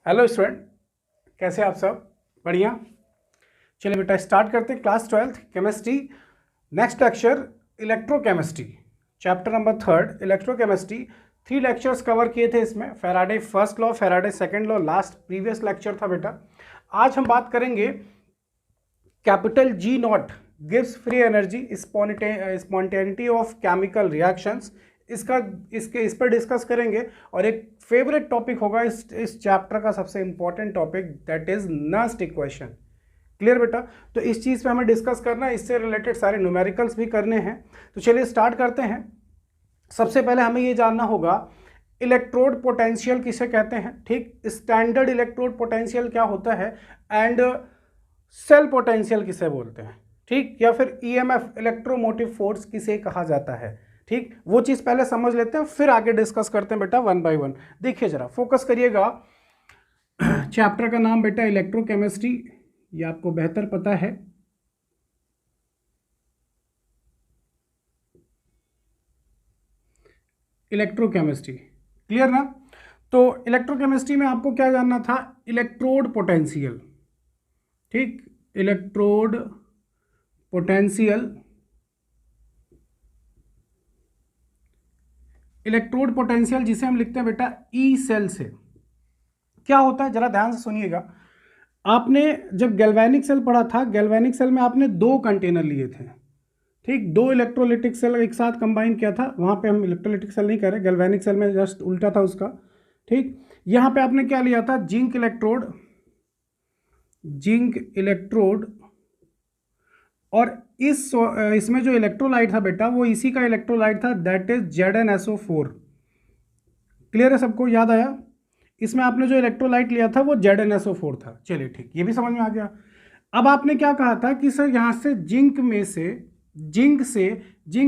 Hello student, कैसे आप सब? बढ़िया। चलिए बेटा स्टार्ट करते हैं। Class 12th chemistry, next lecture electrochemistry, chapter number 3 electrochemistry. 3 lectures cover किए थे इसमें। Faraday first law, Faraday second law last previous lecture था बेटा। आज हम बात करेंगे capital G not gives free energy, spontaneity of chemical reactions. इस पर डिस्कस करेंगे। और एक फेवरेट टॉपिक होगा इस चैप्टर का, सबसे important topic, that is Nernst equation. Clear बेटा? तो इस चीज़ पे हमें डिस्कस करना है, इससे रिलेटेड सारे न्यूमेरिकल्स भी करने हैं। तो चलिए स्टार्ट करते हैं। सबसे पहले हमें ये जानना होगा इलेक्ट्रोड पोटेंशियल किसे कहते हैं। ठीक, स्टैंडर्ड इलेक्ट्रोड पोटेंशियल क्या होता है, एंड सेल पोटेंशियल किसे बोलते हैं। ठीक, या फिर ईएमएफ इलेक्ट्रोमोटिव फोर्स किसे कहा जाता है। ठीक, वो चीज़ पहले समझ लेते हैं, फिर आगे डिस्कस करते हैं बेटा वन बाय वन। देखिए जरा फोकस करिएगा। चैप्टर का नाम बेटा इलेक्ट्रोकेमिस्ट्री, ये आपको बेहतर पता है। इलेक्ट्रोकेमिस्ट्री, क्लियर ना? तो इलेक्ट्रोकेमिस्ट्री में आपको क्या जानना था? Electrode potential. ठीक, इलेक्ट्रोड पोटेंशियल। इलेक्ट्रोड पोटेंशियल जिसे हम लिखते हैं बेटा ई सेल से। क्या होता है जरा ध्यान से सुनिएगा। आपने जब गैल्वेनिक सेल पढ़ा था, गैल्वेनिक सेल में आपने 2 कंटेनर लिए थे। ठीक, 2 इलेक्ट्रोलिटिक सेल एक साथ कंबाइन किया था। वहां पे हम इलेक्ट्रोलिटिक सेल नहीं कर रहे, गैल्वेनिक सेल में जस्ट उल्टा था उसका। ठीक, यहां पे आपने क्या लिया था? Zinc electrode, zinc electrode. और इसमें जो इलेक्ट्रोलाइट था बेटा, वो इसी का इलेक्ट्रोलाइट था, दैट इज ZnSO4। क्लियर है सबको? याद आया? इसमें आपने जो इलेक्ट्रोलाइट लिया था वो ZnSO4 था। चलिए ठीक, ये भी समझ में आ गया। अब आपने क्या कहा था कि सर यहां से जिंक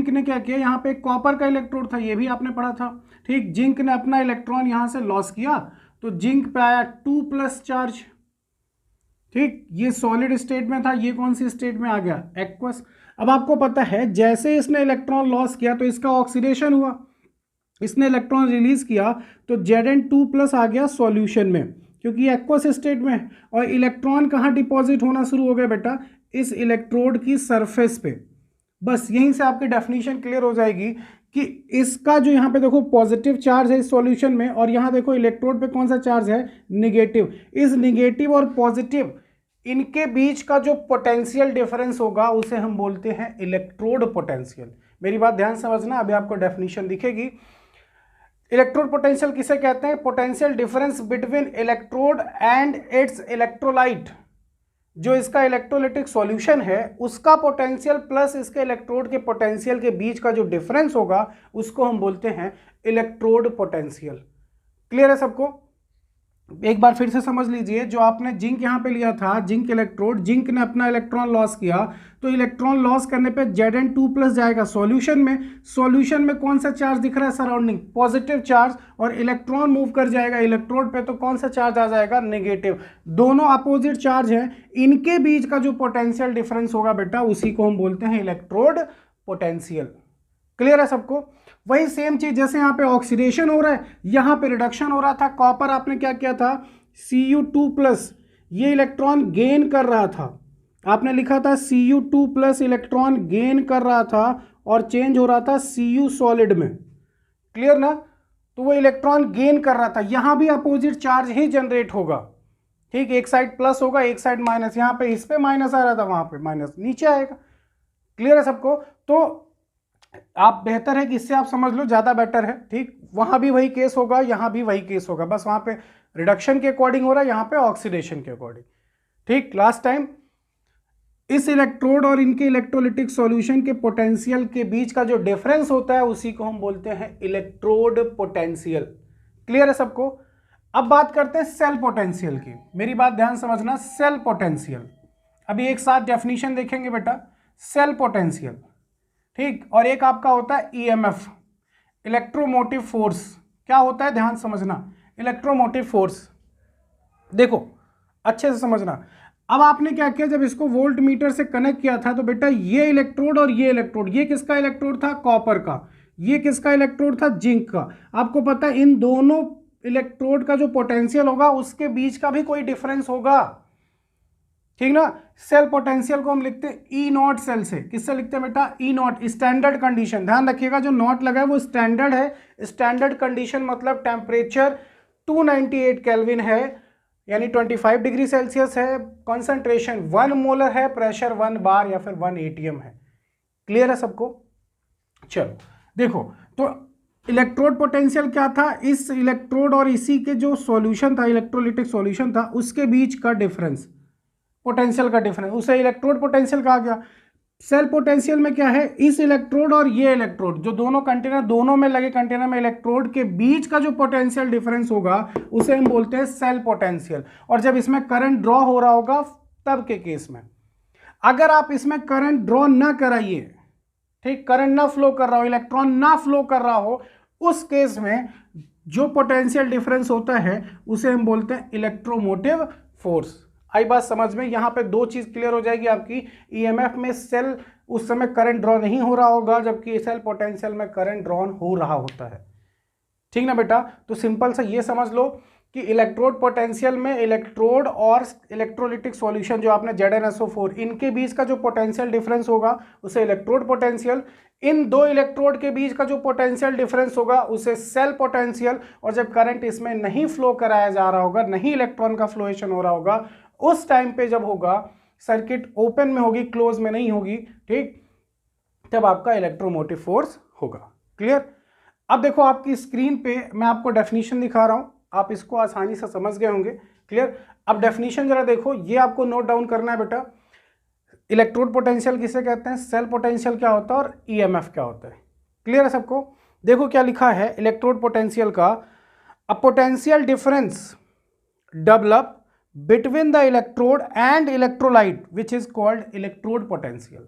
ने क्या किया, यहां पे कॉपर का इलेक्ट्रोड था, ये भी आपने पढ़ा था। ठीक, जिंक ने अपना इलेक्ट्रॉन यहां से लॉस किया, तो जिंक पे आया 2+ चार्ज। ठीक, ये सॉलिड स्टेट में था, ये कौन सी स्टेट में आ गया? एक्वस। अब आपको पता है जैसे इसने इलेक्ट्रॉन लॉस किया तो इसका ऑक्सीडेशन हुआ, इसने इलेक्ट्रॉन रिलीज किया, तो Zn2+ आ गया सॉल्यूशन में, क्योंकि एक्वस स्टेट में। और इलेक्ट्रॉन कहाँ डिपॉजिट होना शुरू हो गया बेटा? इस इलेक्ट्रोड की सरफेस पे। बस यहीं से आपकी डेफिनेशन क्लियर हो जाएगी कि इसका जो यहाँ पे देखो पॉजिटिव चार्ज है इस सॉल्यूशन में, और यहाँ देखो इलेक्ट्रोड पे कौन सा चार्ज है? निगेटिव। इस निगेटिव और पॉजिटिव इनके बीच का जो पोटेंशियल डिफरेंस होगा उसे हम बोलते हैं इलेक्ट्रोड पोटेंशियल। मेरी बात ध्यान समझना, अभी आपको डेफिनेशन दिखेगी। इलेक्ट्रोड पोटेंशियल किसे कहते हैं? Potential difference between electrode and it's electrolyte. जो इसका इलेक्ट्रोलिटिक सॉल्यूशन है उसका पोटेंशियल प्लस इसके इलेक्ट्रोड के पोटेंशियल के बीच का जो डिफरेंस होगा उसको हम बोलते हैं इलेक्ट्रोड पोटेंशियल। क्लियर है सबको? एक बार फिर से समझ लीजिए, जो आपने जिंक यहां पे लिया था, जिंक इलेक्ट्रोड, जिंक ने अपना इलेक्ट्रॉन लॉस किया, तो इलेक्ट्रॉन लॉस करने पे Zn2+ जाएगा सॉल्यूशन में। सॉल्यूशन में कौन सा चार्ज दिख रहा है सराउंडिंग? Positive charge. और इलेक्ट्रॉन मूव कर जाएगा इलेक्ट्रोड पे, तो कौन सा चार्ज आ जाएगा? नेगेटिव। दोनों अपोजिट चार्ज हैं, इनके बीच का जो पोटेंशियल डिफरेंस होगा बेटा उसी को हम बोलते हैं इलेक्ट्रोड पोटेंशियल। क्लियर है सबको? वही सेम चीज जैसे यहाँ पे ऑक्सीडेशन हो रहा है, यहाँ पे रिडक्शन हो रहा था। कॉपर आपने क्या किया था? Cu2+, ये इलेक्ट्रॉन गेन कर रहा था, आपने लिखा था Cu2+ इलेक्ट्रॉन गेन कर रहा था और चेंज हो रहा था Cu सॉलिड में। क्लियर ना? तो वो इलेक्ट्रॉन गेन कर रहा था, यहां भी अपोजिट चार्ज ही जनरेट होगा। ठीक, एक साइड प्लस होगा, एक साइड माइनस। यहां पे इस पे माइनस आ रहा था, वहां पे माइनस नीचे आएगा। क्लियर है सबको? तो आप बेहतर है कि इससे आप समझ लो, ज्यादा बेटर है। ठीक, वहां भी वही केस होगा, यहां भी वही केस होगा, बस वहां पे रिडक्शन के अकॉर्डिंग हो रहा है, यहां पे ऑक्सीडेशन के अकॉर्डिंग। ठीक, लास्ट टाइम इस इलेक्ट्रोड और इनके इलेक्ट्रोलिटिक सॉल्यूशन के पोटेंशियल के बीच का जो डिफरेंस होता है उसी को हम बोलते हैं इलेक्ट्रोड पोटेंशियल। क्लियर है सबको? अब बात करते हैं सेल पोटेंशियल की। मेरी बात ध्यान समझना, सेल पोटेंशियल। अभी एक साथ डेफिनेशन देखेंगे बेटा। सेल पोटेंशियल, ठीक, और एक आपका होता है ईएमएफ, इलेक्ट्रोमोटिव फोर्स। क्या होता है ध्यान समझना, इलेक्ट्रोमोटिव फोर्स। देखो अच्छे से समझना। अब आपने क्या किया, जब इसको वोल्ट मीटर से कनेक्ट किया था तो बेटा ये इलेक्ट्रोड और ये इलेक्ट्रोड, ये किसका इलेक्ट्रोड था? कॉपर का। ये किसका इलेक्ट्रोड था? जिंक का। आपको पता है इन दोनों इलेक्ट्रोड का जो पोटेंशियल होगा उसके बीच का भी कोई डिफरेंस होगा, ठीक ना। सेल पोटेंशियल को हम लिखते हैं ई नॉट सेल से, किससे लिखते हैं बेटा, ई नॉट, स्टैंडर्ड कंडीशन, ध्यान रखिएगा जो नॉट लगा है वो स्टैंडर्ड है, स्टैंडर्ड कंडीशन मतलब टेम्परेचर 298 केल्विन है यानी 25 डिग्री सेल्सियस है, कॉन्सेंट्रेशन 1 मोलर है, प्रेशर 1 बार या फिर 1 एटीएम है। क्लियर है सबको। चलो देखो, तो इलेक्ट्रोड पोटेंशियल क्या था, इस इलेक्ट्रोड और इसी के जो सॉल्यूशन था, इलेक्ट्रोलिटिक सॉल्यूशन था, उसके बीच का डिफरेंस, पोटेंशियल का डिफरेंस, उसे इलेक्ट्रोड पोटेंशियल कहा गया। सेल पोटेंशियल में क्या है, इस इलेक्ट्रोड और ये इलेक्ट्रोड जो दोनों कंटेनर, दोनों में लगे कंटेनर में इलेक्ट्रोड के बीच का जो पोटेंशियल डिफरेंस होगा उसे हम बोलते हैं सेल पोटेंशियल। और जब इसमें करंट ड्रॉ हो रहा होगा तब के केस में, अगर आप इसमें करंट ड्रॉ ना कराइए, ठीक, करंट ना फ्लो कर रहा हो, इलेक्ट्रॉन ना फ्लो कर रहा हो, उस केस में जो पोटेंशियल डिफरेंस होता है उसे हम बोलते हैं इलेक्ट्रोमोटिव फोर्स। आई बात समझ में, यहां पे दो चीज क्लियर हो जाएगी आपकी, ईएमएफ में सेल उस समय करंट ड्रॉ नहीं हो रहा होगा जबकि सेल पोटेंशियल में करंट ड्रॉ हो रहा होता है, ठीक ना बेटा। तो सिंपल सा ये समझ लो कि इलेक्ट्रोड पोटेंशियल में इलेक्ट्रोड और इलेक्ट्रोलिटिक सॉल्यूशन जो आपने ZnSO4 इनके बीच का जो पोटेंशियल डिफरेंस होगा उसे इलेक्ट्रोड पोटेंशियल, इन दो इलेक्ट्रोड के बीच का जो पोटेंशियल डिफरेंस होगा उसे सेल पोटेंशियल, और जब करंट इसमें नहीं फ्लो कराया जा रहा होगा, नहीं इलेक्ट्रॉन का फ्लोएशन हो रहा होगा, उस टाइम पे जब होगा सर्किट ओपन में होगी, क्लोज में नहीं होगी, ठीक, तब आपका इलेक्ट्रोमोटिव फोर्स होगा। क्लियर। अब देखो आपकी स्क्रीन पे मैं आपको डेफिनेशन दिखा रहा हूं, आप इसको आसानी से समझ गए होंगे। क्लियर। अब डेफिनेशन जरा देखो, ये आपको नोट डाउन करना है बेटा। इलेक्ट्रोड पोटेंशियल किसे कहते हैं, सेल पोटेंशियल क्या होता है और ईएमएफ क्या होता है। क्लियर है सबको। देखो क्या लिखा है इलेक्ट्रोड पोटेंशियल का, a potential difference develop between the electrode and electrolyte which is called electrode potential.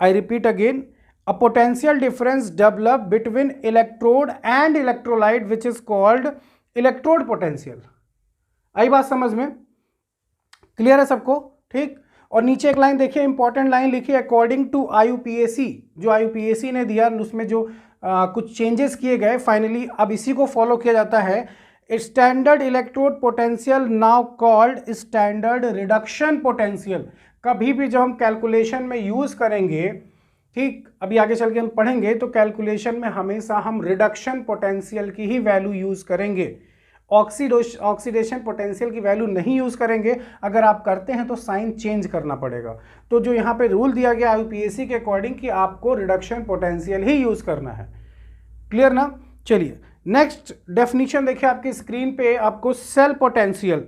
I repeat again, a potential difference develop between electrode and electrolyte which is called electrode potential. आई बात समझ में, clear है सबको, ठीक। और नीचे एक line देखिए, इंपॉर्टेंट लाइन लिखी, अकॉर्डिंग टू IUPAC, जो IUPAC ने दिया उसमें जो कुछ चेंजेस किए गए फाइनली, अब इसी को फॉलो किया जाता है। Standard electrode potential now called standard reduction potential. कभी भी जब हम कैलकुलेशन में यूज करेंगे, ठीक, अभी आगे चल के हम पढ़ेंगे, तो कैलकुलेशन में हमेशा हम रिडक्शन पोटेंशियल की ही वैल्यू यूज करेंगे, ऑक्सीडेशन पोटेंशियल की वैल्यू नहीं यूज करेंगे। अगर आप करते हैं तो साइन चेंज करना पड़ेगा। तो जो यहाँ पे रूल दिया गया IUPAC के अकॉर्डिंग कि आपको रिडक्शन पोटेंशियल ही यूज करना है। क्लियर ना। चलिए नेक्स्ट डेफिनेशन देखिए आपकी स्क्रीन पे, आपको सेल पोटेंशियल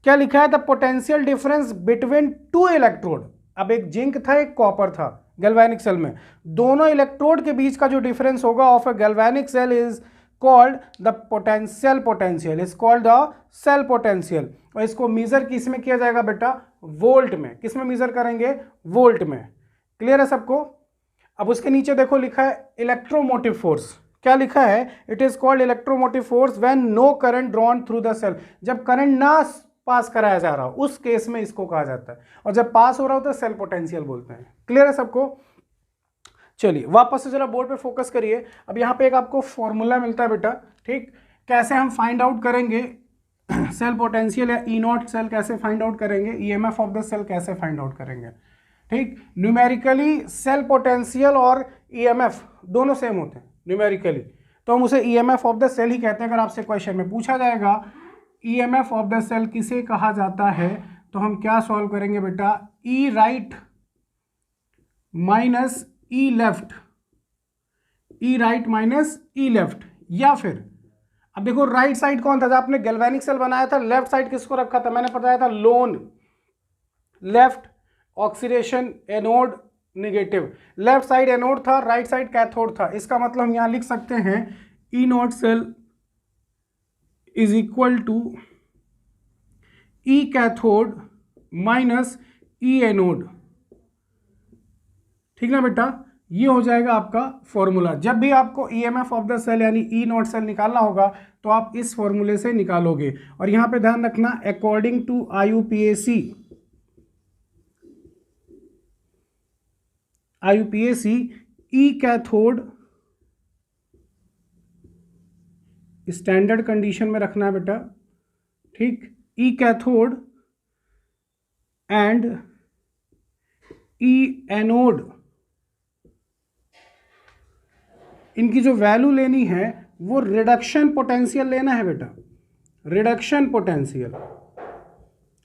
क्या लिखा है, the potential difference between two electrode. अब एक जिंक था एक कॉपर था गैल्वेनिक सेल में, दोनों इलेक्ट्रोड के बीच का जो डिफरेंस होगा of a galvanic cell is called the potential is called the cell potential. और इसको मेजर किस में किया जाएगा बेटा, वोल्ट में। किस में मेजर करेंगे, वोल्ट में। क्लियर है सबको। अब उसके नीचे देखो लिखा है इलेक्ट्रोमोटिव फोर्स, क्या लिखा है, it is called electromotive force when no current drawn through the cell. जब करंट ना पास कराया जा रहा हो उस केस में इसको कहा जाता है, और जब पास हो रहा हो तो सेल पोटेंशियल बोलते हैं। क्लियर है सबको। चलिए वापस से जरा बोर्ड पे फोकस करिए। अब यहाँ पे एक आपको फॉर्मूला मिलता है बेटा, ठीक, कैसे हम फाइंड आउट करेंगे सेल पोटेंशियल या ई नॉट सेल कैसे फाइंड आउट करेंगे, ईएमएफ ऑफ द सेल कैसे फाइंड आउट करेंगे, ठीक। न्यूमेरिकली सेल पोटेंशियल और ईएमएफ दोनों सेम होते हैं न्यूमेरिकली, तो हम उसे ईएमएफ ऑफ द सेल ही कहते हैं। अगर आपसे क्वेश्चन में पूछा जाएगा ईएमएफ ऑफ द सेल किसे कहा जाता है, तो हम क्या सॉल्व करेंगे बेटा, ई राइट माइनस ई लेफ्ट, ई राइट माइनस ई लेफ्ट। या फिर अब देखो राइट साइड कौन था, जब आपने गैल्वेनिक सेल बनाया था लेफ्ट साइड किसको रखा था, मैंने बताया था loan, left oxidation anode negative, left side anode था, राइट साइड कैथोड था। इसका मतलब हम यहां लिख सकते हैं E not cell is equal to E cathode minus E anode, ठीक ना बेटा। ये हो जाएगा आपका फॉर्मूला। जब भी आपको ईएमएफ ऑफ द सेल यानी ई नॉट सेल निकालना होगा तो आप इस फॉर्मूले से निकालोगे। और यहां पे ध्यान रखना according to IUPAC E cathode standard condition में रखना है बेटा, ठीक। E cathode and E anode, इनकी जो वैल्यू लेनी है वो रिडक्शन पोटेंशियल लेना है बेटा, रिडक्शन पोटेंशियल।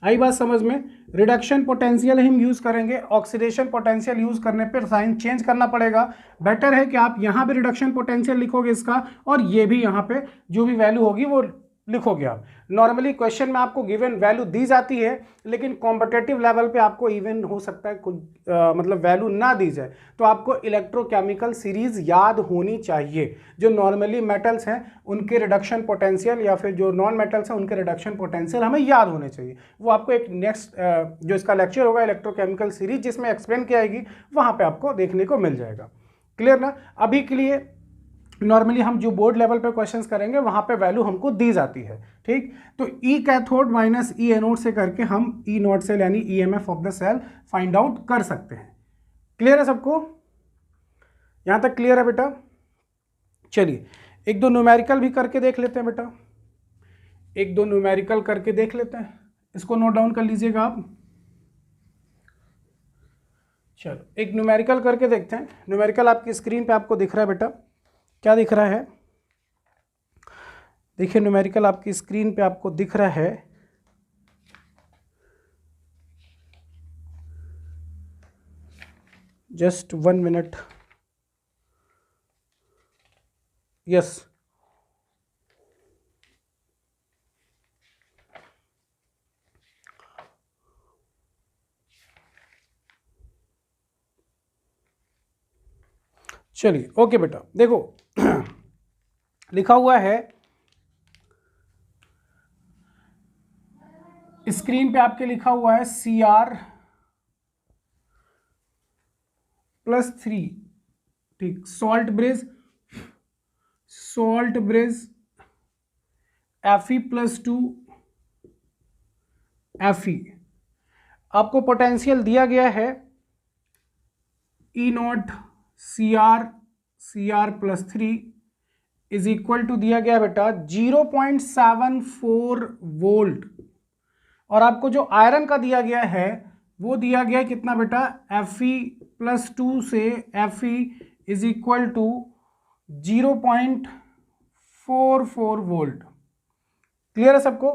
आई बात समझ में? रिडक्शन पोटेंशियल हम यूज करेंगे, ऑक्सीडेशन पोटेंशियल यूज करने पर साइन चेंज करना पड़ेगा। बेटर है कि आप यहाँ पे रिडक्शन पोटेंशियल लिखोगे इसका, और ये भी यहाँ पे जो भी वैल्यू होगी वो लिखोगे आप। नॉर्मली क्वेश्चन में आपको गिवन वैल्यू दी जाती है, लेकिन कॉम्पिटेटिव लेवल पे आपको इवन हो सकता है कुछ मतलब वैल्यू ना दी जाए, तो आपको इलेक्ट्रोकेमिकल सीरीज याद होनी चाहिए। जो नॉर्मली मेटल्स हैं उनके रिडक्शन पोटेंशियल, या फिर जो नॉन मेटल्स हैं उनके रिडक्शन पोटेंशियल हमें याद होने चाहिए। वो आपको एक नेक्स्ट जो इसका लेक्चर होगा इलेक्ट्रोकेमिकल सीरीज जिसमें एक्सप्लेन किया जाएगी, वहाँ पर आपको देखने को मिल जाएगा। क्लियर ना? अभी के लिए नॉर्मली हम जो बोर्ड लेवल पे क्वेश्चंस करेंगे वहां पे वैल्यू हमको दी जाती है, ठीक। तो E cathode minus E anode से करके हम ई नॉट सेल यानी EMF of the cell find out कर सकते हैं। क्लियर है सबको? यहां तक क्लियर है बेटा? चलिए एक दो न्यूमेरिकल भी करके देख लेते हैं बेटा, एक दो न्यूमेरिकल करके देख लेते हैं, इसको नोट डाउन कर लीजिएगा आप। चलो एक न्यूमेरिकल करके देखते हैं। न्यूमेरिकल आपकी स्क्रीन पे आपको दिख रहा है बेटा, क्या दिख रहा है? देखिए न्यूमेरिकल आपकी स्क्रीन पे आपको दिख रहा है, जस्ट 1 मिनट। यस, चलिए ओके बेटा, देखो लिखा हुआ है स्क्रीन पे आपके, लिखा हुआ है Cr+3, ठीक। Salt bridge Fe+2 Fe। आपको पोटेंशियल दिया गया है E0 Cr+3 is equal to दिया गया बेटा 0.74 वोल्ट, और आपको जो आयरन का दिया गया है वो दिया गया है कितना बेटा? Fe+2 से Fe is equal to 0.44 volt. Clear है सबको?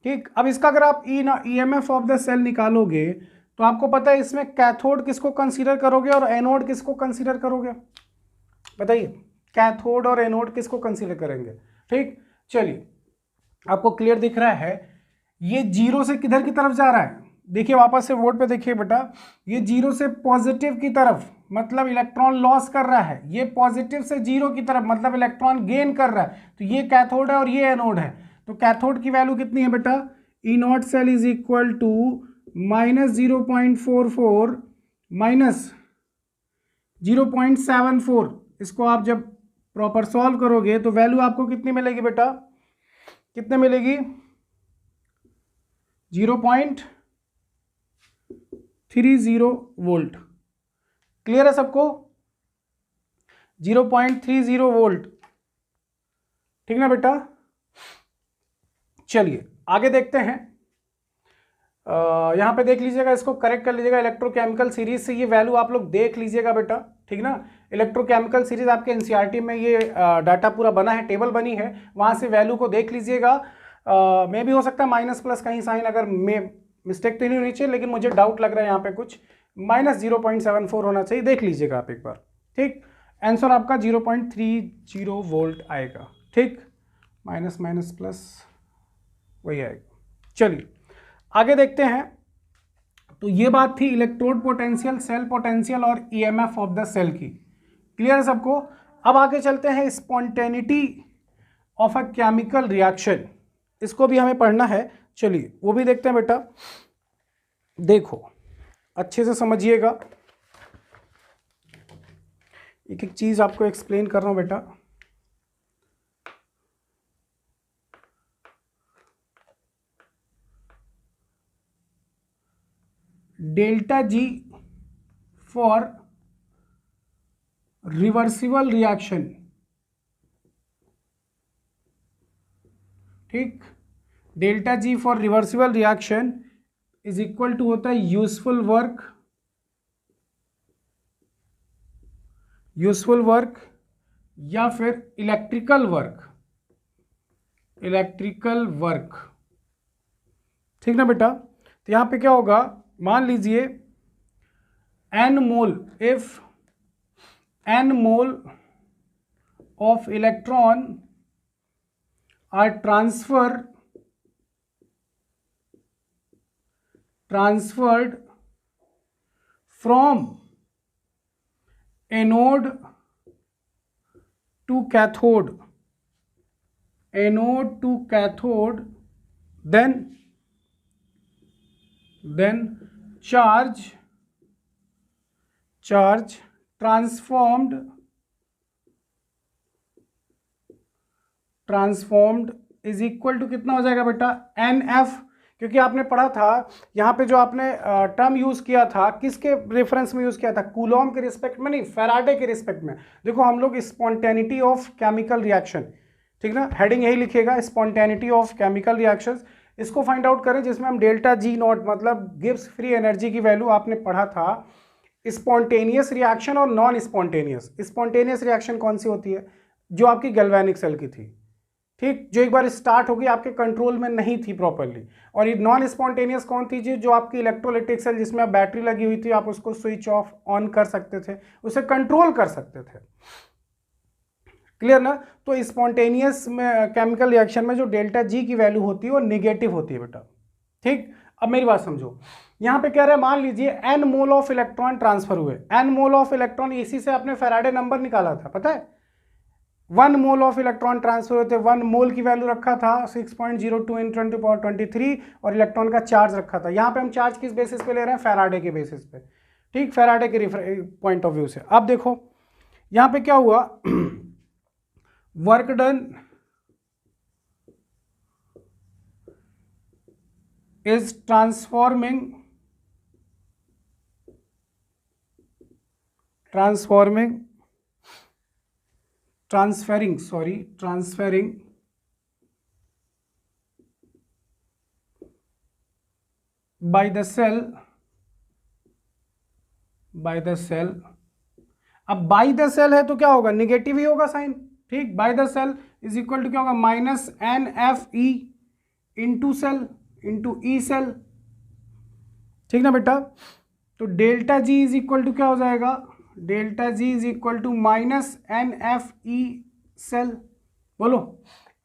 ठीक। अब इसका अगर आप ईएमएफ ऑफ द सेल निकालोगे तो आपको पता है इसमें कैथोड किसको कंसीडर करोगे और एनोड किसको कंसीडर करोगे? बताइए, कैथोड और एनोड किसको कंसीडर करेंगे? ठीक। चलिए आपको क्लियर दिख रहा है, ये जीरो से किधर की तरफ जा रहा है? देखिए वापस से बोर्ड पे देखिए बेटा, ये जीरो से पॉजिटिव की तरफ मतलब इलेक्ट्रॉन लॉस कर रहा है, ये पॉजिटिव से जीरो की तरफ मतलब इलेक्ट्रॉन गेन कर रहा है। तो ये कैथोड है और ये एनोड है। तो कैथोड की वैल्यू कितनी है बेटा? E not cell is equal to -0.44 minus 0.74। इसको आप जब प्रॉपर सॉल्व करोगे तो वैल्यू आपको कितनी मिलेगी बेटा? कितने मिलेगी? 0.30 वोल्ट। क्लियर है सबको? 0.30 वोल्ट, ठीक ना बेटा? चलिए आगे देखते हैं। यहां पे देख लीजिएगा, इसको करेक्ट कर लीजिएगा। इलेक्ट्रोकेमिकल सीरीज से ये वैल्यू आप लोग देख लीजिएगा बेटा, ठीक ना। इलेक्ट्रोकेमिकल सीरीज आपके एनसीईआरटी में ये डाटा पूरा बना है, टेबल बनी है, वहां से वैल्यू को देख लीजिएगा। मे भी हो सकता है माइनस प्लस कहीं साइन अगर मिस्टेक तो नहीं होनी चाहिए, लेकिन मुझे डाउट लग रहा है यहाँ पे कुछ -0.74 होना चाहिए, देख लीजिएगा आप एक बार, ठीक। आंसर आपका 0.30 वोल्ट आएगा, ठीक। माइनस माइनस प्लस वही आएगा। चलिए आगे देखते हैं। तो ये बात थी इलेक्ट्रोड पोटेंशियल, सेल पोटेंशियल और ईएमएफ ऑफ द सेल की। क्लियर है सबको? अब आगे चलते हैं spontaneity of a chemical reaction, इसको भी हमें पढ़ना है। चलिए वो भी देखते हैं बेटा। देखो अच्छे से समझिएगा, एक एक चीज आपको एक्सप्लेन कर रहा हूं बेटा। Delta G for reversible reaction, ठीक, delta G for reversible reaction is equal to होता है यूजफुल वर्क या फिर इलेक्ट्रिकल वर्क। ठीक ना बेटा। तो यहां पे क्या होगा, मान लीजिए n mole, if n mole of electron are transferred from anode to cathode, then charge transformed is equal to कितना हो जाएगा बेटा, NF। क्योंकि आपने पढ़ा था यहाँ पे जो आपने टर्म यूज किया था, किसके रेफरेंस में यूज किया था, कूलॉम के रिस्पेक्ट में नहीं, फैराडे के रिस्पेक्ट में। देखो हम लोग स्पॉन्टेनिटी ऑफ केमिकल रिएक्शन, ठीक ना, हेडिंग यही लिखेगा, स्पॉन्टेनिटी ऑफ केमिकल रिएक्शंस, इसको फाइंड आउट करें, जिसमें हम डेल्टा जी नॉट मतलब गिब्स फ्री एनर्जी की वैल्यू आपने पढ़ा था। स्पॉन्टेनियस रिएक्शन और नॉन स्पॉन्टेनियस। स्पॉन्टेनियस रिएक्शन कौन सी होती है, जो आपकी गैल्वेनिक सेल की थी, ठीक, जो एक बार स्टार्ट होगी आपके कंट्रोल में नहीं थी प्रॉपरली। और ये नॉन स्पॉन्टेनियस कौन थी जी, जो आपकी इलेक्ट्रोलाइटिक सेल जिसमें आप बैटरी लगी हुई थी, आप उसको स्विच ऑफ ऑन कर सकते थे, उसे कंट्रोल कर सकते थे। क्लियर ना। तो स्पॉन्टेनियस में केमिकल रिएक्शन में जो डेल्टा जी की वैल्यू होती है वो निगेटिव होती है बेटा। ठीक, अब मेरी बात समझो, यहां पे कह रहे हैं मान लीजिए n mole of electron transfer हुए। n मोल ऑफ इलेक्ट्रॉन, इसी से आपने फैराडे नंबर निकाला था, पता है, 1 मोल ऑफ इलेक्ट्रॉन ट्रांसफर होते, 1 मोल की वैल्यू रखा था 6.02 × 10⁻23 और इलेक्ट्रॉन का चार्ज रखा था। यहां पे हम चार्ज किस बेसिस पे ले रहे हैं, फैराडे के बेसिस पे। ठीक, फैराडे के पॉइंट ऑफ व्यू से। अब देखो यहां पे क्या हुआ, work done is transferring by the cell अब बाई द सेल है तो क्या होगा, निगेटिव ही होगा साइन। ठीक, by the cell is equal to क्या होगा, -NFE into cell into E cell. ठीक ना बेटा। तो delta G is equal to क्या हो जाएगा, delta G is equal to -NFE cell. बोलो,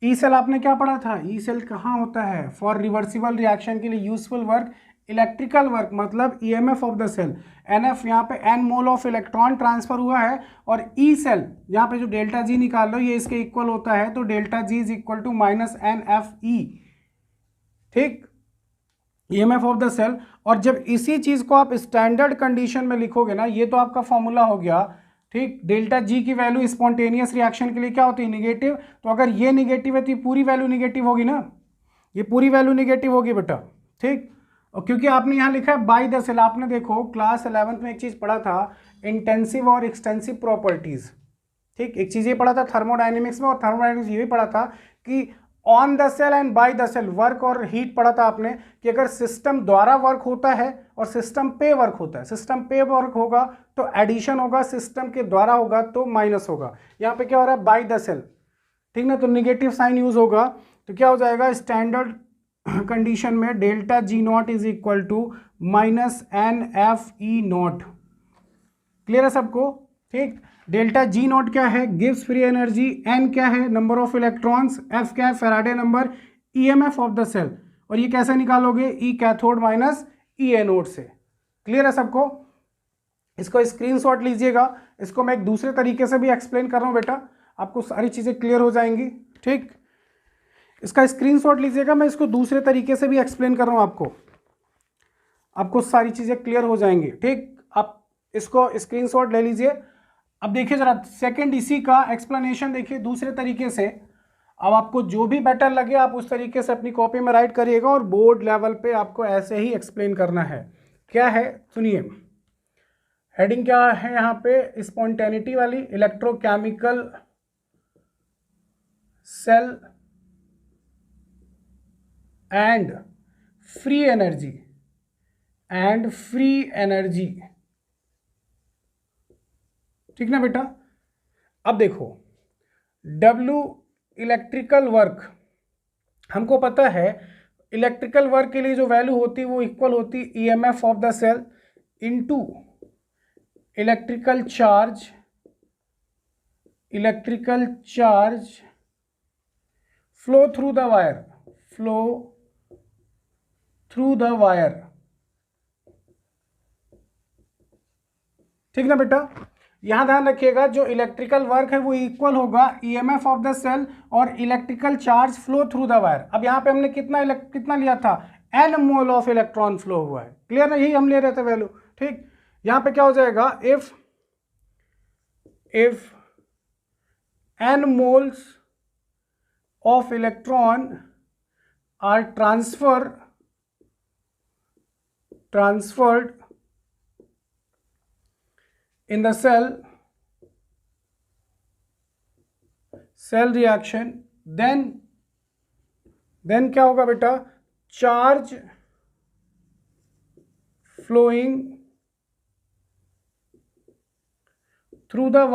ई सेल आपने क्या पढ़ा था, ई सेल कहाँ होता है, फॉर रिवर्सिबल रिएक्शन के लिए यूजफुल वर्क, इलेक्ट्रिकल वर्क मतलब EMF of the cell. NF यहाँ पे n mole of electron transfer हुआ है, और ई सेल यहाँ पे जो डेल्टा जी निकाल लो ये इसके इक्वल होता है, तो delta G is equal to -NFE। ठीक, ईएमएफ ऑफ द सेल। और जब इसी चीज को आप स्टैंडर्ड कंडीशन में लिखोगे ना, ये तो आपका फॉर्मूला हो गया। ठीक, डेल्टा जी की वैल्यू स्पॉन्टेनियस रिएक्शन के लिए क्या होती है, निगेटिव। तो अगर ये निगेटिव है तो ये पूरी वैल्यू निगेटिव होगी ना, ये पूरी वैल्यू निगेटिव होगी बेटा। ठीक, और क्योंकि आपने यहाँ लिखा है बाय द सेल, आपने देखो क्लास 11th में एक चीज पढ़ा था, इंटेंसिव और एक्सटेंसिव प्रॉपर्टीज। ठीक, एक चीज ये पढ़ा था थर्मोडायनेमिक्स में, और थर्मोडायनेमिक्स ये भी पढ़ा था कि on the cell and by the cell, work और हीट पढ़ा था आपने, कि अगर सिस्टम द्वारा वर्क होता है और सिस्टम पे वर्क होता है, सिस्टम पे वर्क होगा तो एडिशन होगा, सिस्टम के द्वारा होगा तो माइनस होगा। यहाँ पे क्या हो रहा है, बाय द सेल। ठीक ना, तो निगेटिव साइन यूज होगा, तो क्या हो जाएगा, स्टैंडर्ड कंडीशन में delta G not is equal to -NFE not. Clear है सबको। ठीक, डेल्टा जी नॉट क्या है, गिव्स फ्री एनर्जी, n क्या है, नंबर ऑफ इलेक्ट्रॉन्स, f क्या है, Faraday number, EMF of the cell. और ये कैसे निकालोगे, E cathode minus E anode से। क्लियर है सबको। इसको स्क्रीनशॉट लीजिएगा, इसको मैं एक दूसरे तरीके से भी एक्सप्लेन कर रहा हूं बेटा, आपको सारी चीजें क्लियर हो जाएंगी। ठीक, इसका स्क्रीनशॉट लीजिएगा, मैं इसको दूसरे तरीके से भी एक्सप्लेन कर रहा हूं, आपको सारी चीजें क्लियर हो जाएंगी। ठीक, आप इसको स्क्रीनशॉट ले लीजिए। अब देखिए जरा सेकंड इसी का एक्सप्लेनेशन देखिए दूसरे तरीके से। अब आपको जो भी बेटर लगे आप उस तरीके से अपनी कॉपी में राइट करिएगा, और बोर्ड लेवल पे आपको ऐसे ही एक्सप्लेन करना है। क्या है सुनिए, हेडिंग क्या है यहाँ पे, स्पॉन्टेनिटी वाली, electrochemical cell and free energy ठीक ना बेटा। अब देखो W इलेक्ट्रिकल वर्क, हमको पता है इलेक्ट्रिकल वर्क के लिए जो वैल्यू होती है वो इक्वल होती है EMF of the cell into electrical charge flow through the wire, ठीक ना बेटा। यहां ध्यान रखिएगा जो इलेक्ट्रिकल वर्क है वो इक्वल होगा EMF ऑफ द सेल और electrical charge flow through the wire. अब यहाँ पे हमने कितना लिया था, n mole of electron flow हुआ है, क्लियर ना, यही हम ले रहे थे वैल्यू, ठीक। यहाँ पे क्या हो जाएगा, if n moles of electron are transferred in the cell reaction, then क्या होगा बेटा, charge flowing through the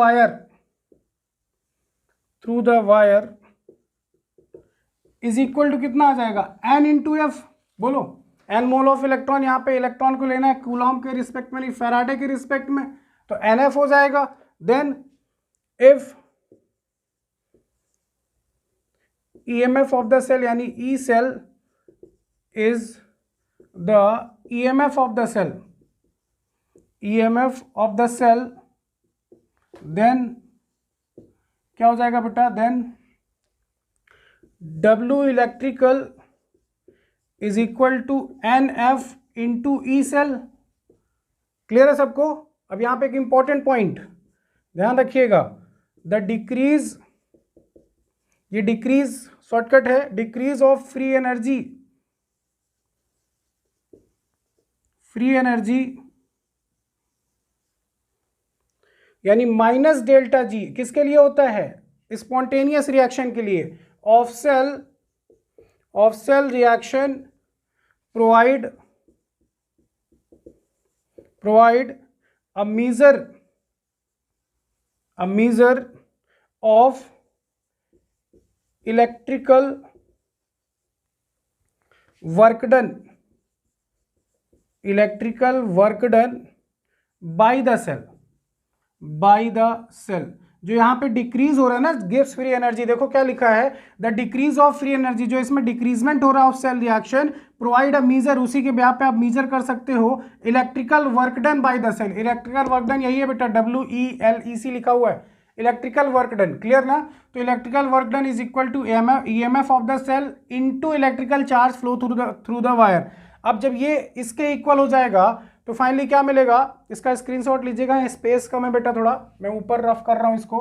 wire is equal to कितना आ जाएगा, n इंटू एफ। बोलो, n मोल ऑफ इलेक्ट्रॉन, यहाँ पे इलेक्ट्रॉन को लेना है कूलॉम के रिस्पेक्ट में, फैराडे के रिस्पेक्ट में, तो NF हो जाएगा। Then if EMF of the cell यानी E cell is the EMF of the cell, then क्या हो जाएगा बेटा, then W electrical is equal to NF into E cell. Clear है सबको। अब यहां पे एक इंपॉर्टेंट पॉइंट ध्यान रखिएगा, द डिक्रीज, ये डिक्रीज शॉर्टकट है, डिक्रीज ऑफ फ्री एनर्जी यानी माइनस डेल्टा जी किसके लिए होता है, स्पॉन्टेनियस रिएक्शन के लिए, of cell reaction provide a measure of electrical work done by the cell। जो यहाँ पे डिक्रीज हो रहा है ना, गिव्स फ्री एनर्जी, देखो क्या लिखा है, the decrease of free energy, जो इसमें डिक्रीजमेंट हो रहा है of cell reaction, provide a measure, उसी के ब्याह पे आप मीजर कर सकते हो, electrical work done by the cell. Electrical work done यही है बेटा, WELEC लिखा हुआ है, इलेक्ट्रिकल वर्क डन, क्लियर ना। तो electrical work done is equal to EMF of the cell into electrical charge flow through the wire. अब जब ये इसके इक्वल हो जाएगा तो फाइनली क्या मिलेगा, इसका स्क्रीनशॉट लीजिएगा, स्पेस कम है बेटा थोड़ा, मैं ऊपर रफ कर रहा हूं, इसको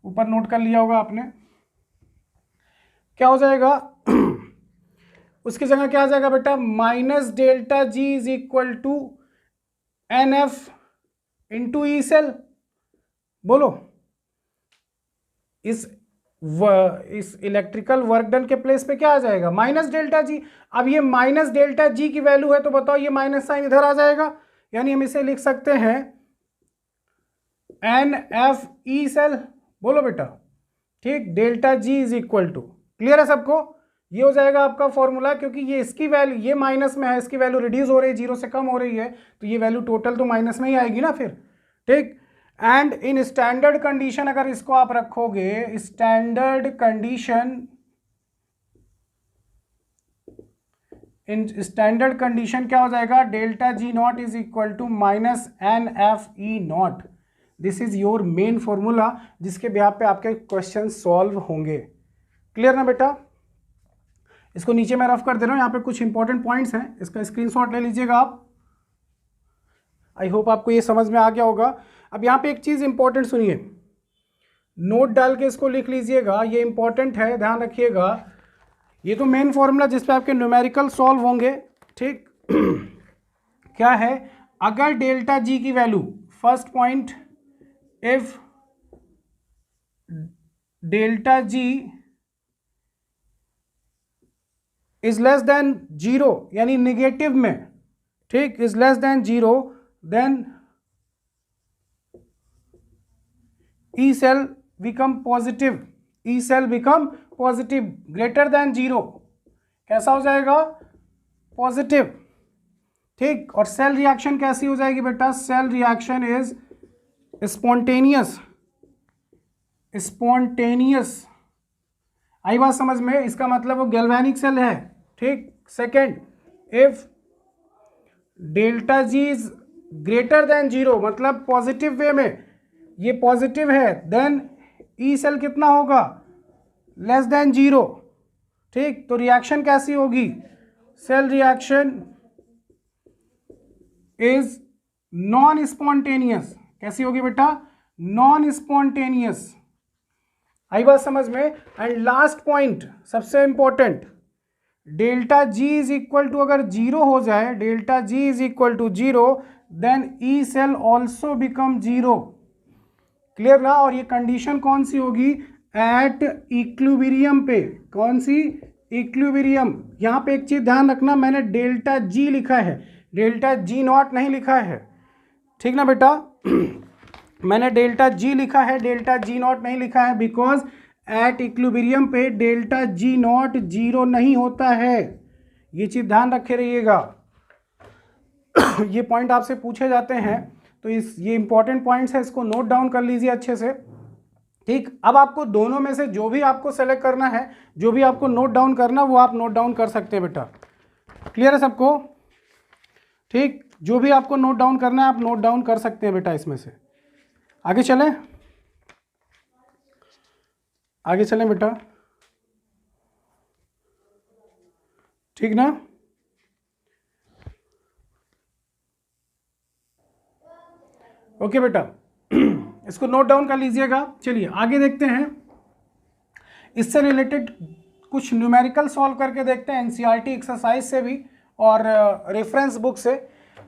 ऊपर नोट कर लिया होगा आपने। क्या हो जाएगा उसकी जगह क्या आ जाएगा बेटा, minus delta G is equal to NF into E cell. बोलो, इस इलेक्ट्रिकल वर्क डन के प्लेस पे क्या आ जाएगा, माइनस डेल्टा जी। अब ये माइनस डेल्टा जी की वैल्यू है तो बताओ ये माइनस साइन इधर आ जाएगा, यानी हम इसे लिख सकते हैं NFE सेल। बोलो बेटा, ठीक, delta G is equal to, clear है सबको, ये हो जाएगा आपका फॉर्मूला, क्योंकि ये इसकी वैल्यू, ये माइनस में है, इसकी वैल्यू रिड्यूस हो रही है, 0 से कम हो रही है, तो ये वैल्यू टोटल तो माइनस में ही आएगी ना फिर, ठीक। एंड इन स्टैंडर्ड कंडीशन अगर इसको आप रखोगे, स्टैंडर्ड कंडीशन क्या हो जाएगा, delta G not is equal to minus NFE not. This is your main formula जिसके बिहार पे आपके क्वेश्चन सॉल्व होंगे, क्लियर ना बेटा। इसको नीचे मैं रफ कर दे रहा हूं, यहाँ पे कुछ इंपॉर्टेंट पॉइंट्स हैं, इसका स्क्रीनशॉट ले लीजिएगा आप। आई होप आपको ये समझ में आ गया होगा। अब यहाँ पे एक चीज़ इंपॉर्टेंट सुनिए, नोट डाल के इसको लिख लीजिएगा, ये इंपॉर्टेंट है, ध्यान रखिएगा। ये तो मेन फॉर्मूला जिस पे आपके न्यूमेरिकल सॉल्व होंगे, ठीक। क्या है, अगर डेल्टा जी की value, first point, if delta G is less than zero यानी निगेटिव में, ठीक, is less than zero, then E cell become positive, E cell become positive, greater than zero कैसा हो जाएगा, पॉजिटिव, ठीक। और सेल रिएक्शन कैसी हो जाएगी बेटा, cell reaction is spontaneous, spontaneous, आई बात समझ में, इसका मतलब वो गैल्वेनिक सेल है, ठीक। Second, if delta G is greater than zero, मतलब पॉजिटिव वे में ये पॉजिटिव है, देन ई सेल कितना होगा, लेस देन जीरो, ठीक। तो रिएक्शन कैसी होगी, cell reaction is non spontaneous, कैसी होगी बेटा, नॉन स्पॉन्टेनियस, आई बात समझ में। एंड लास्ट पॉइंट सबसे important, delta G is equal to अगर जीरो हो जाए, delta G is equal to zero, then E cell also become zero, clear ना। और ये कंडीशन कौन सी होगी, एट इक्विलिब्रियम पे, कौन सी, इक्विलिब्रियम। यहाँ पे एक चीज ध्यान रखना, मैंने डेल्टा जी लिखा है, डेल्टा जी नॉट नहीं लिखा है, ठीक ना बेटा मैंने डेल्टा जी लिखा है, डेल्टा जी नॉट नहीं लिखा है, बिकॉज एट इक्विलिब्रियम पे डेल्टा जी नॉट जीरो नहीं होता है, ये चीज ध्यान रखे रहिएगा ये पॉइंट आपसे पूछे जाते हैं, तो ये इंपॉर्टेंट पॉइंट्स है, इसको नोट डाउन कर लीजिए अच्छे से, ठीक। अब आपको दोनों में से जो भी आपको सेलेक्ट करना है, जो भी आपको नोट डाउन करना, वो आप नोट डाउन कर सकते हैं बेटा, क्लियर है सबको, ठीक। जो भी आपको नोट डाउन करना है आप नोट डाउन कर सकते हैं बेटा। इसमें से आगे चलें, आगे चलें बेटा, ठीक ना। ओके बेटा इसको नोट डाउन कर लीजिएगा। चलिए आगे देखते हैं, इससे रिलेटेड कुछ न्यूमेरिकल सॉल्व करके देखते हैं एनसीईआरटी एक्सरसाइज से भी और रेफरेंस बुक से।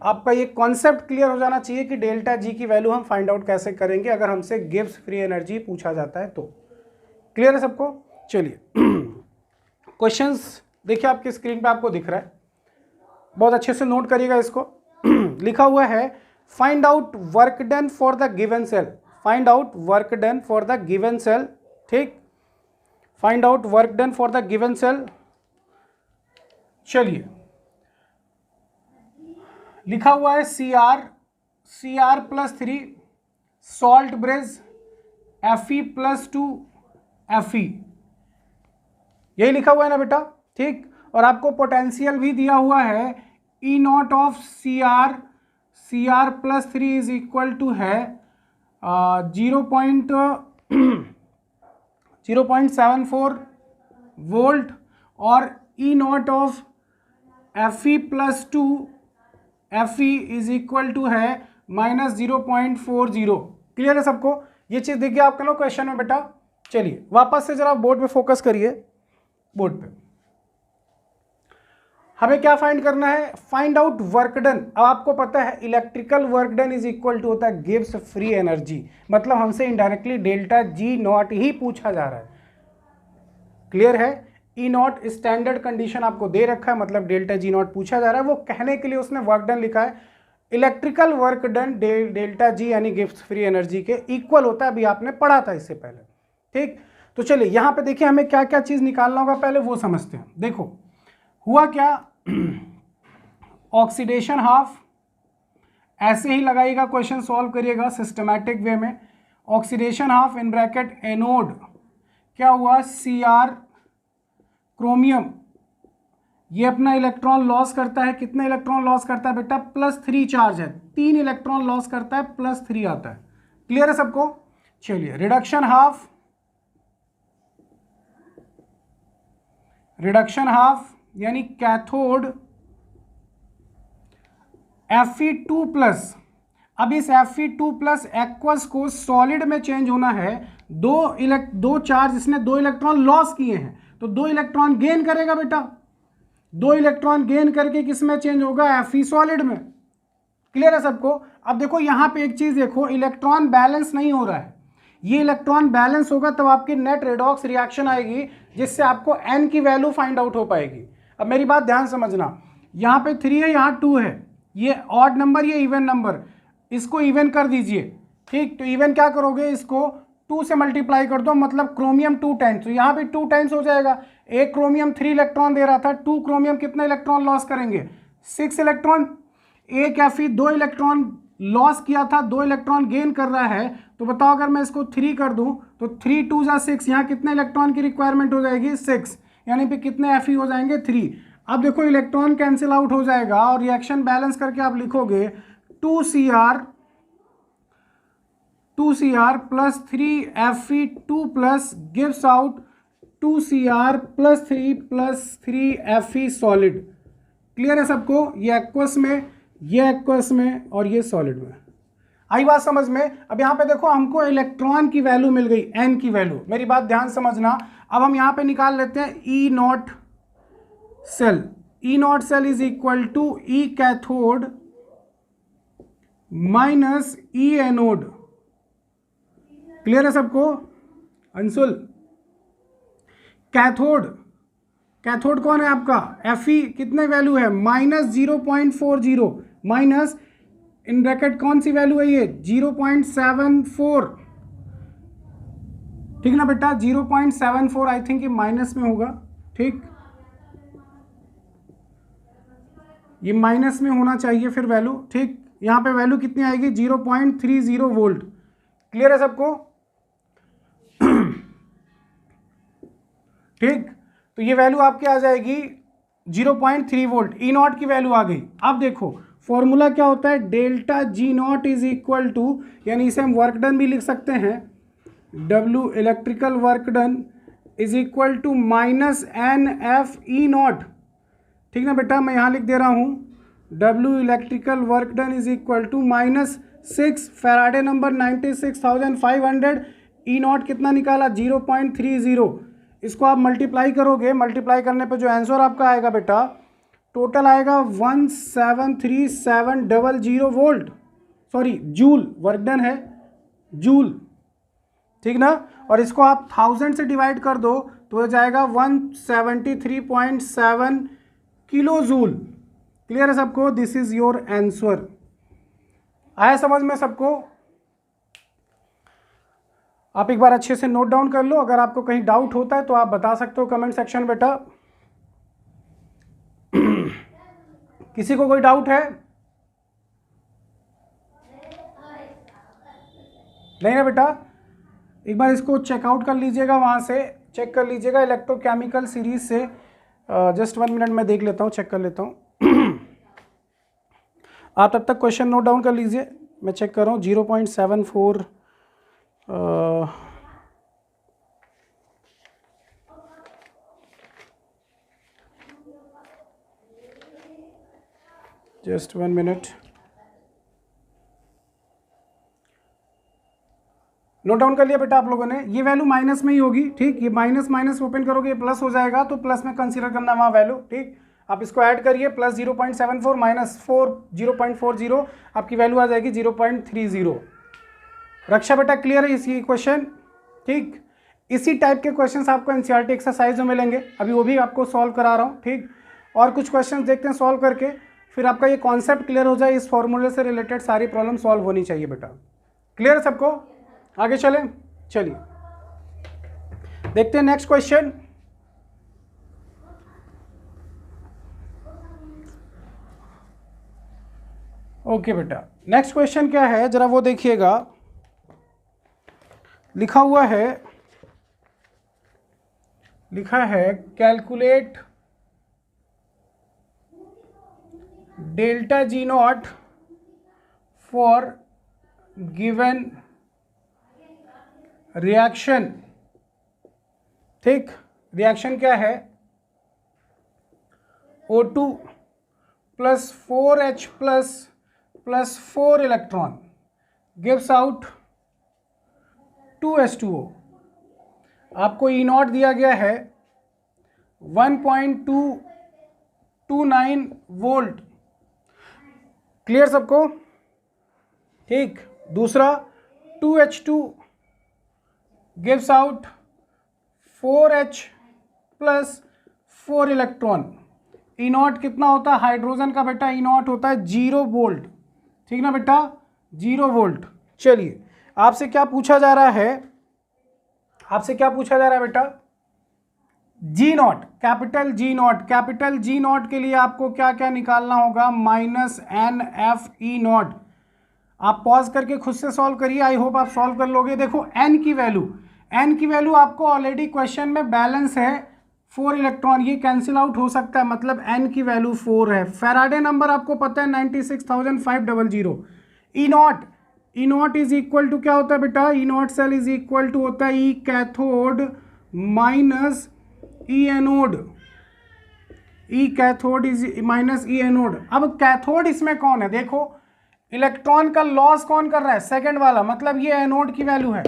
आपका ये कॉन्सेप्ट क्लियर हो जाना चाहिए कि डेल्टा जी की वैल्यू हम फाइंड आउट कैसे करेंगे अगर हमसे गिब्स फ्री एनर्जी पूछा जाता है तो। क्लियर है सबको। चलिए क्वेश्चंस देखिए आपकी स्क्रीन पे आपको दिख रहा है, बहुत अच्छे से नोट करिएगा इसको लिखा हुआ है find out work done for the given cell, find out work done for the given cell, ठीक, find out work done for the given cell. चलिए लिखा हुआ है CR +3 salt bridge Fe +2 Fe, यही लिखा हुआ है ना बेटा, ठीक। और आपको पोटेंशियल भी दिया हुआ है E0 of CR +3 is equal to है 0.74 वोल्ट और E0 of Fe +2 Fe is equal to है -0.40। क्लियर है सबको, ये चीज देखिए आपका ना क्वेश्चन में बेटा। चलिए वापस से जरा बोर्ड पे फोकस करिए, बोर्ड पे हमें क्या फाइंड करना है, फाइंड आउट वर्क डन। अब आपको पता है electrical work done is equal to होता है गिब्स फ्री एनर्जी, मतलब हमसे इनडायरेक्टली डेल्टा जी नॉट ही पूछा जा रहा है। क्लियर है, ई नॉट स्टैंडर्ड कंडीशन आपको दे रखा है, मतलब डेल्टा जी नॉट पूछा जा रहा है, वो कहने के लिए उसने वर्क डन लिखा है। Electrical work done delta G यानी गिब्स फ्री एनर्जी के इक्वल होता है, अभी आपने पढ़ा था इससे पहले, ठीक। तो चलिए यहाँ पे देखिए हमें क्या क्या चीज निकालना होगा, पहले वो समझते हैं। देखो हुआ क्या, ऑक्सीडेशन हाफ, ऐसे ही लगाइएगा, क्वेश्चन सॉल्व करिएगा सिस्टमैटिक वे में। Oxidation half in bracket anode क्या हुआ, Cr क्रोमियम, ये अपना इलेक्ट्रॉन लॉस करता है, कितने इलेक्ट्रॉन लॉस करता है बेटा, +3 चार्ज है, 3 इलेक्ट्रॉन लॉस करता है, +3 आता है। क्लियर है सबको। चलिए रिडक्शन हाफ, रिडक्शन हाफ यानी कैथोड Fe2+, अब इस Fe2+ एक्वस को सॉलिड में चेंज होना है, दो चार्ज, इसने 2 इलेक्ट्रॉन लॉस किए हैं तो 2 इलेक्ट्रॉन गेन करेगा बेटा, 2 इलेक्ट्रॉन गेन करके किस में चेंज होगा, Fe सॉलिड में। क्लियर है सबको। अब देखो यहाँ पे एक चीज देखो, इलेक्ट्रॉन बैलेंस नहीं हो रहा है, ये इलेक्ट्रॉन बैलेंस होगा तब आपकी नेट रेडॉक्स रिएक्शन आएगी जिससे आपको N की वैल्यू फाइंड आउट हो पाएगी। अब मेरी बात ध्यान समझना, यहाँ पे 3 है, यहाँ 2 है, ये ऑड नंबर, ये इवन नंबर, इसको इवन कर दीजिए। ठीक, तो इवन क्या करोगे, इसको 2 से मल्टीप्लाई कर दो, मतलब क्रोमियम 2 टाइम्स, तो यहाँ पे 2 टाइम्स हो जाएगा। एक क्रोमियम 3 इलेक्ट्रॉन दे रहा था, 2 क्रोमियम कितने इलेक्ट्रॉन लॉस करेंगे, 6 इलेक्ट्रॉन। एक Fe 2 इलेक्ट्रॉन लॉस किया था, 2 इलेक्ट्रॉन गेन कर रहा है, तो बताओ अगर मैं इसको 3 कर दूं तो 3 2 जा 6, यहाँ कितने इलेक्ट्रॉन की रिक्वायरमेंट हो जाएगी, 6, यानी पे कितने Fe हो जाएंगे, 3। अब देखो इलेक्ट्रॉन कैंसिल आउट हो जाएगा और रिएक्शन बैलेंस करके आप लिखोगे 2Cr plus 3Fe2 plus gives out 2Cr plus 3 solid. Clear है सबको, ये एक्वस में, ये एक्वस में और ये सॉलिड में। आई बात समझ में। अब यहाँ पे देखो हमको इलेक्ट्रॉन की वैल्यू मिल गई, n की वैल्यू, मेरी बात ध्यान समझना। अब हम यहाँ पे निकाल लेते हैं E not cell. E not cell is equal to E cathode minus E anode. Clear है सबको। अंशुल, कैथोड, कैथोड कौन है आपका, Fe कितने वैल्यू है, -0.40, माइनस इन ब्रैकेट कौन सी वैल्यू है ये, 0.74। ठीक ना बेटा, 0.74, आई थिंक ये माइनस में होगा। ठीक, ये माइनस में होना चाहिए फिर वैल्यू। ठीक, यहाँ पे वैल्यू कितनी आएगी, 0.30 वोल्ट। क्लियर है सबको। ठीक, तो ये वैल्यू आपकी आ जाएगी 0.3 वोल्ट। ई नॉट की वैल्यू आ गई। अब देखो फॉर्मूला क्या होता है, delta G not is equal to, यानी इसे हम वर्क डन भी लिख सकते हैं, W electrical work done is equal to minus NF E naught. ठीक ना बेटा, मैं यहाँ लिख दे रहा हूँ W electrical work done is equal to -6 Faraday number 96,500। E naught कितना निकाला, 0.30। इसको आप मल्टीप्लाई करोगे, मल्टीप्लाई करने पे जो आंसर आपका आएगा बेटा, टोटल आएगा 173,700 volt, sorry joule, work done है जूल। ठीक ना, और इसको आप 1000 से डिवाइड कर दो तो हो जाएगा 173.7 किलो जूल। क्लियर है सबको, दिस इज योर आंसर। आया समझ में सबको। आप एक बार अच्छे से नोट डाउन कर लो, अगर आपको कहीं डाउट होता है तो आप बता सकते हो कमेंट सेक्शन बेटा। किसी को कोई डाउट है, नहीं ना बेटा, एक बार इसको चेकआउट कर लीजिएगा, वहां से चेक कर लीजिएगा इलेक्ट्रोकेमिकल सीरीज से। जस्ट 1 मिनट में देख लेता हूँ, चेक कर लेता हूँ। आप तब तक क्वेश्चन नोट डाउन कर लीजिए, मैं चेक कर रहा हूँ। 0.74 जस्ट 1 मिनट, नोट डाउन कर लिया बेटा आप लोगों ने। ये वैल्यू माइनस में ही होगी। ठीक, ये माइनस माइनस ओपन करोगे, ये प्लस हो जाएगा, तो प्लस में कंसीडर करना वहाँ वैल्यू। ठीक, आप इसको ऐड करिए, प्लस 0.74 माइनस 0.40, आपकी वैल्यू आ जाएगी 0.30। रक्षा बेटा क्लियर है इसी क्वेश्चन। ठीक, इसी टाइप के क्वेश्चंस आपको एनसीईआरटी एक्सरसाइज में मिलेंगे, अभी वो भी आपको सॉल्व करा रहा हूँ। ठीक, और कुछ क्वेश्चंस देखते हैं सॉल्व करके, फिर आपका ये कॉन्सेप्ट क्लियर हो जाए, इस फॉर्मूले से रिलेटेड सारी प्रॉब्लम सॉल्व होनी चाहिए बेटा। क्लियर है सबको, आगे चलें। चलिए देखते हैं नेक्स्ट क्वेश्चन। ओके बेटा, नेक्स्ट क्वेश्चन क्या है जरा वो देखिएगा। लिखा है calculate delta G not for given reaction. ठीक, रिएक्शन क्या है, O2 plus 4H plus 4 electron gives out 2H2O। आपको E नॉट दिया गया है 1.229 वोल्ट। क्लियर सबको। ठीक, दूसरा 2H2 gives out 4H plus 4 electron. ई नॉट कितना होता है हाइड्रोजन का बेटा, ई नॉट होता है 0 वोल्ट, ठीक ना बेटा, 0 वोल्ट। चलिए आपसे क्या पूछा जा रहा है, आपसे क्या पूछा जा रहा है बेटा, G naught, capital G naught, capital G naught के लिए आपको क्या क्या निकालना होगा, -NF ई नॉट। आप पॉज करके खुद से सॉल्व करिए, आई होप आप सॉल्व कर लोगे। देखो एन की वैल्यू, एन की वैल्यू आपको ऑलरेडी क्वेश्चन में बैलेंस है 4 इलेक्ट्रॉन, ये कैंसिल आउट हो सकता है, मतलब एन की वैल्यू 4 है। फैराडे नंबर आपको पता है 96,500। E naught, E naught is equal to क्या होता है बेटा, E not cell is equal to होता है E cathode minus E anode, E cathode is minus E anode. अब कैथोड इसमें कौन है, देखो इलेक्ट्रॉन का लॉस कौन कर रहा है, सेकंड वाला, मतलब ये एनोड की वैल्यू है,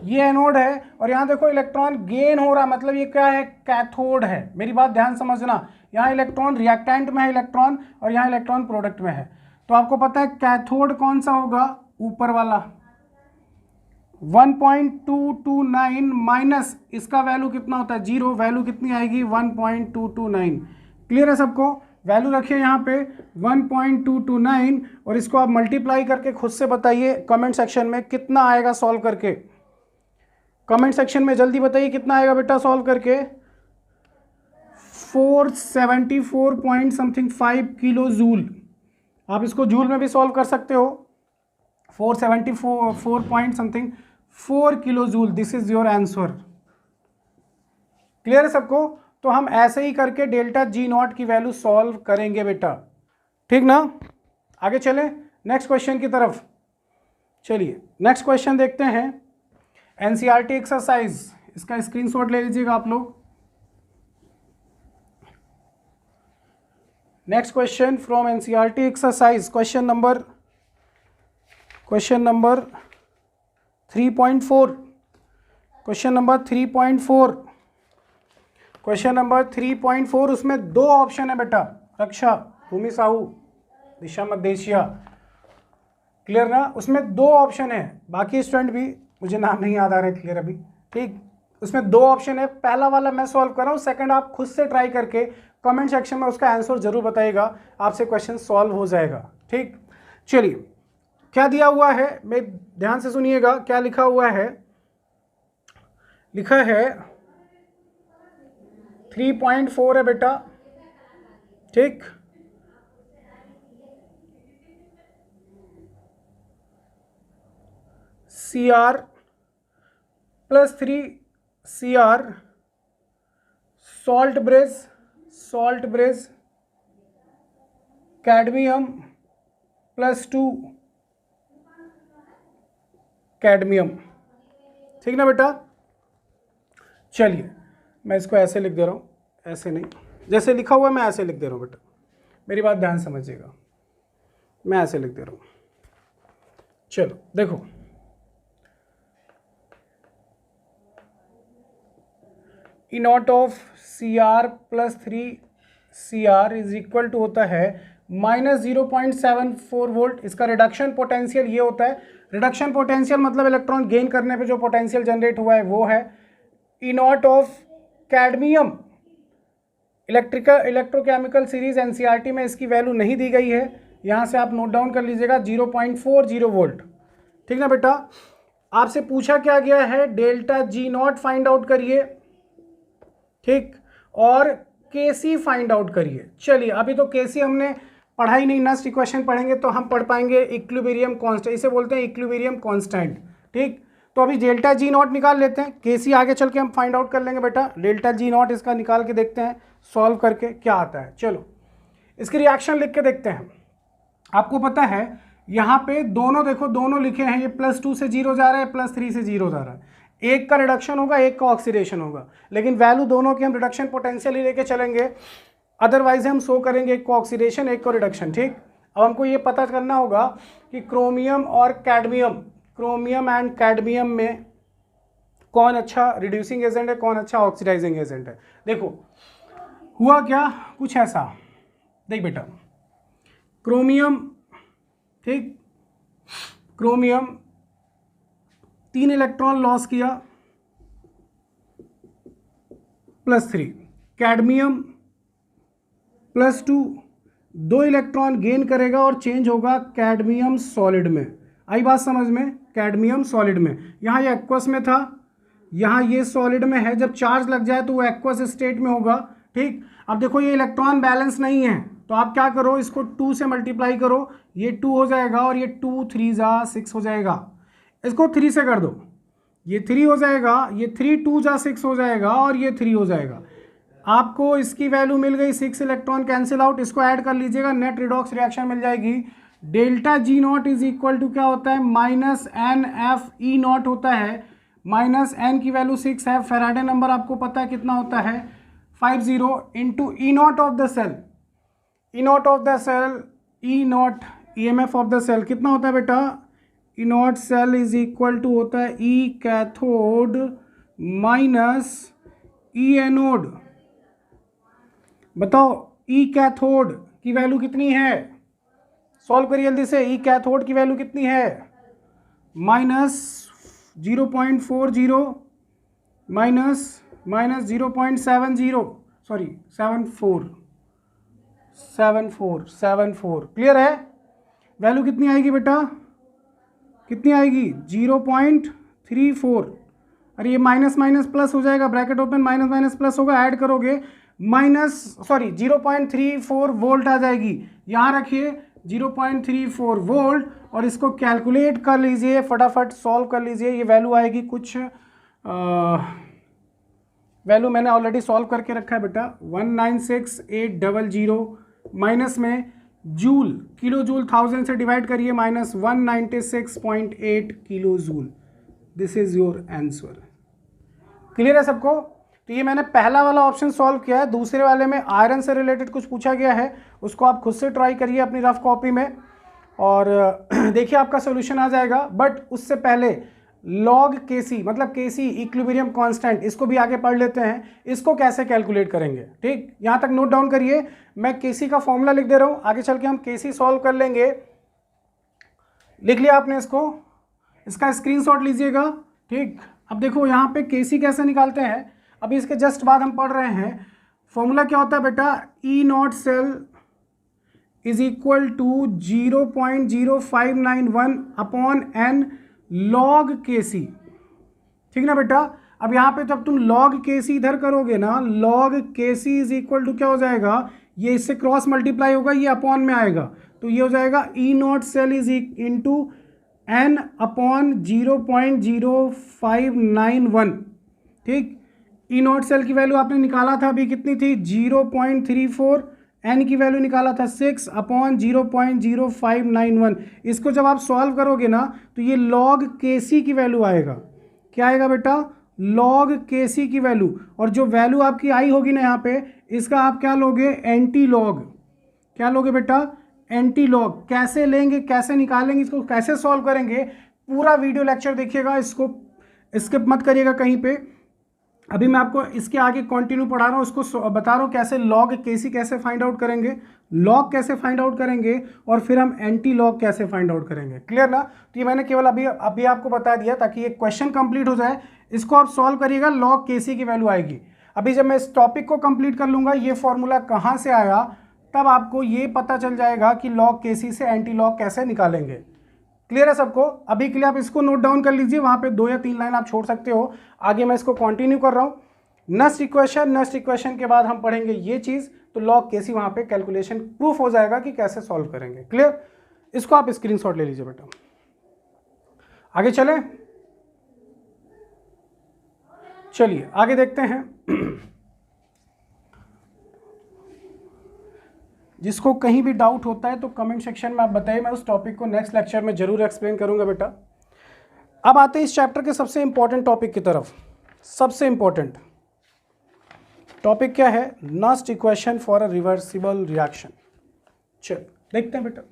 ये एनोड है, और यहाँ देखो इलेक्ट्रॉन गेन हो रहा है, मतलब ये क्या है, कैथोड है। मेरी बात ध्यान समझना, यहाँ इलेक्ट्रॉन रिएक्टेंट में है इलेक्ट्रॉन, और यहाँ इलेक्ट्रॉन प्रोडक्ट में है। तो आपको पता है कैथोड कौन सा होगा, ऊपर वाला 1.229 माइनस इसका वैल्यू कितना होता है 0, वैल्यू कितनी आएगी 1.229। क्लियर है सबको, वैल्यू रखिए यहाँ पे 1.229, और इसको आप मल्टीप्लाई करके खुद से बताइए कमेंट सेक्शन में कितना आएगा सॉल्व करके, कमेंट सेक्शन में जल्दी बताइए कितना आएगा बेटा सॉल्व करके। 474 पॉइंट समथिंग 5 किलो जूल, आप इसको जूल में भी सॉल्व कर सकते हो, 474 point something 4 kilo joule, this is your answer. Clear है सबको, तो हम ऐसे ही करके डेल्टा जी नॉट की वैल्यू सॉल्व करेंगे बेटा, ठीक ना। आगे चलें नेक्स्ट क्वेश्चन की तरफ, चलिए नेक्स्ट क्वेश्चन देखते हैं। एनसीईआरटी एक्सरसाइज, इसका स्क्रीनशॉट ले लीजिएगा आप लोग। Next question from NCERT exercise, question number 3.4, question number 3.4, question number 3.4, उसमें दो ऑप्शन है बेटा, रक्षा, भूमि साहू, दिशा मध्य एशिया, क्लियर ना, उसमें दो ऑप्शन है, बाकी स्टूडेंट भी मुझे नाम नहीं याद आ रहे क्लियर अभी, ठीक, उसमें दो ऑप्शन है, पहला वाला मैं सॉल्व कर रहा हूँ, सेकंड आप खुद से ट्राई करके कमेंट सेक्शन में उसका आंसर जरूर बताइएगा, आपसे क्वेश्चन सॉल्व हो जाएगा, ठीक। चलिए क्या दिया हुआ है, मैं ध्यान से सुनिएगा, क्या लिखा हुआ है, लिखा है 3.4 है बेटा, ठीक, Cr + 3 Cr salt bridge cadmium +2 cadmium, ठीक ना बेटा। चलिए मैं इसको ऐसे लिख दे रहा हूँ, ऐसे नहीं, जैसे लिखा हुआ है मैं ऐसे लिख दे रहा हूँ बेटा, मेरी बात ध्यान समझिएगा, मैं ऐसे लिख दे रहा हूँ। चलो देखो, E naught of Cr + 3 Cr is equal to होता है -0.74 वोल्ट। इसका रिडक्शन पोटेंशियल ये होता है, रिडक्शन पोटेंशियल मतलब इलेक्ट्रॉन गेन करने पे जो पोटेंशियल जनरेट हुआ है वो है। E naught of cadmium, electrochemical series NCERT में इसकी वैल्यू नहीं दी गई है, यहाँ से आप नोट डाउन कर लीजिएगा 0.40 वोल्ट, ठीक ना बेटा। आपसे पूछा क्या गया है, delta G not find out करिए, ठीक, और केसी फाइंड आउट करिए। चलिए अभी तो केसी हमने पढ़ा ही नहीं, नेक्स्ट इक्वेशन पढ़ेंगे तो हम पढ़ पाएंगे इक्विलिब्रियम कांस्टेंट, इसे बोलते हैं इक्विलिब्रियम कांस्टेंट, ठीक। तो अभी डेल्टा जी नॉट निकाल लेते हैं, केसी आगे चल के हम फाइंड आउट कर लेंगे बेटा। डेल्टा जी नॉट इसका निकाल के देखते हैं सॉल्व करके क्या आता है। चलो इसकी रिएक्शन लिख के देखते हैं। आपको पता है यहाँ पे दोनों देखो, दोनों लिखे हैं, ये +2 से 0 जा रहा है, +3 से 0 जा रहा है, एक का रिडक्शन होगा एक का ऑक्सीडेशन होगा, लेकिन वैल्यू दोनों की हम रिडक्शन पोटेंशियल ही लेके चलेंगे, अदरवाइज हम शो करेंगे एक को ऑक्सीडेशन एक को रिडक्शन, ठीक। अब हमको ये पता करना होगा कि क्रोमियम और कैडमियम, क्रोमियम एंड कैडमियम में कौन अच्छा रिड्यूसिंग एजेंट है, कौन अच्छा ऑक्सीडाइजिंग एजेंट है। देखो हुआ क्या, कुछ ऐसा, देख बेटा, क्रोमियम, ठीक, क्रोमियम 3 इलेक्ट्रॉन लॉस किया +3, कैडमियम +2, 2 इलेक्ट्रॉन गेन करेगा और चेंज होगा कैडमियम सॉलिड में। आई बात समझ में? कैडमियम सॉलिड में। यहाँ ये एक्वस में था, यहाँ ये सॉलिड में है। जब चार्ज लग जाए तो वो एक्वस स्टेट में होगा। ठीक, अब देखो ये इलेक्ट्रॉन बैलेंस नहीं है, तो आप क्या करो, इसको 2 से मल्टीप्लाई करो, ये 2 हो जाएगा और ये 2 3 जा 6 हो जाएगा। इसको 3 से कर दो, ये 3 हो जाएगा, ये 3 2 जा 6 हो जाएगा और ये 3 हो जाएगा। आपको इसकी वैल्यू मिल गई, 6 इलेक्ट्रॉन कैंसिल आउट, इसको ऐड कर लीजिएगा, नेट रिडॉक्स रिएक्शन मिल जाएगी। Delta G not is equal to क्या होता है, -NFE0 होता है। -n की वैल्यू 6 है, फैराडे नंबर आपको पता है कितना होता है, 50 into E0 of the cell. E0 of the cell, E0 EMF of the cell कितना होता है बेटा, E0 cell is equal to होता है E cathode minus E anode. बताओ E कैथोड की वैल्यू कितनी है, सॉल्व करिए जल्दी से। E कैथोड की वैल्यू कितनी है, -0.40 माइनस -0.70, सॉरी 74। क्लियर है? वैल्यू कितनी आएगी बेटा, कितनी आएगी, 0.34। अरे ये माइनस माइनस प्लस हो जाएगा, bracket open, minus minus plus होगा, ऐड करोगे 0.34 वोल्ट आ जाएगी। यहाँ रखिए 0.34 वोल्ट और इसको कैलकुलेट कर लीजिए, फटाफट सॉल्व कर लीजिए। ये वैल्यू आएगी कुछ, वैल्यू मैंने ऑलरेडी सॉल्व करके रखा है बेटा, 196800 माइनस में जूल, किलो जूल 1000 से डिवाइड करिए, -196.8 kilo joule. This is your answer. Clear है सबको? तो ये मैंने पहला वाला ऑप्शन सॉल्व किया है। दूसरे वाले में आयरन से रिलेटेड कुछ पूछा गया है, उसको आप खुद से ट्राई करिए अपनी रफ कॉपी में और देखिए आपका सोल्यूशन आ जाएगा। बट उससे पहले लॉग केसी, मतलब केसी इक्विलिब्रियम कांस्टेंट, इसको भी आगे पढ़ लेते हैं, इसको कैसे कैलकुलेट करेंगे। ठीक, यहाँ तक नोट डाउन करिए, मैं केसी का फॉर्मूला लिख दे रहा हूँ, आगे चल के हम केसी सॉल्व कर लेंगे। लिख लिया आपने इसको, इसका स्क्रीनशॉट लीजिएगा। ठीक, अब देखो यहाँ पे केसी कैसे निकालते हैं, अभी इसके जस्ट बाद हम पढ़ रहे हैं। फॉर्मूला क्या होता है बेटा, E0 cell is equal to 0.0591 upon n log K C. ठीक ना बेटा? अब यहाँ पे जब तुम लॉग केसी इधर करोगे ना, log KC is equal to क्या हो जाएगा, ये इससे क्रॉस मल्टीप्लाई होगा, ये अपॉन में आएगा, तो ये हो जाएगा E0 cell is into n upon 0.0591। ठीक, E0 सेल की वैल्यू आपने निकाला था अभी, कितनी थी, 0.34, n की वैल्यू निकाला था 6 अपॉन 0.0591। इसको जब आप सॉल्व करोगे ना तो ये लॉग केसी की वैल्यू आएगा। क्या आएगा बेटा, लॉग केसी की वैल्यू। और जो वैल्यू आपकी आई होगी ना यहाँ पे, इसका आप क्या लोगे, एंटी लॉग। क्या लोगे बेटा, एंटी लॉग। कैसे लेंगे, कैसे निकालेंगे, इसको कैसे सॉल्व करेंगे, पूरा वीडियो लेक्चर देखिएगा, इसको स्किप मत करिएगा कहीं पे। अभी मैं आपको इसके आगे कंटिन्यू पढ़ा रहा हूँ, उसको बता रहा हूँ कैसे लॉग केसी कैसे फाइंड आउट करेंगे, लॉग कैसे फाइंड आउट करेंगे, और फिर हम एंटी लॉग कैसे फाइंड आउट करेंगे। क्लियर ना? तो ये मैंने केवल अभी आपको बता दिया ताकि ये क्वेश्चन कंप्लीट हो जाए। इसको आप सॉल्व करिएगा, लॉग केसी की वैल्यू आएगी। अभी जब मैं इस टॉपिक को कंप्लीट कर लूँगा, ये फॉर्मूला कहाँ से आया, तब आपको ये पता चल जाएगा कि लॉग केसी से एंटी लॉग कैसे निकालेंगे। क्लियर है सबको? अभी के लिए आप इसको नोट डाउन कर लीजिए, वहाँ पे 2 या 3 लाइन आप छोड़ सकते हो। आगे मैं इसको कंटिन्यू कर रहा हूँ। नेक्स्ट इक्वेशन के बाद हम पढ़ेंगे ये चीज़, तो लॉग केसी वहाँ पे कैलकुलेशन प्रूफ हो जाएगा कि कैसे सॉल्व करेंगे। क्लियर? इसको आप स्क्रीनशॉट ले लीजिए बेटा। आगे चलें, चलिए आगे देखते हैं। जिसको कहीं भी डाउट होता है तो कमेंट सेक्शन में आप बताइए, मैं उस टॉपिक को नेक्स्ट लेक्चर में जरूर एक्सप्लेन करूंगा बेटा। अब आते हैं इस चैप्टर के सबसे इंपॉर्टेंट टॉपिक की तरफ। सबसे इंपॉर्टेंट टॉपिक क्या है, Nernst equation for a reversible reaction. चल देखते हैं बेटा।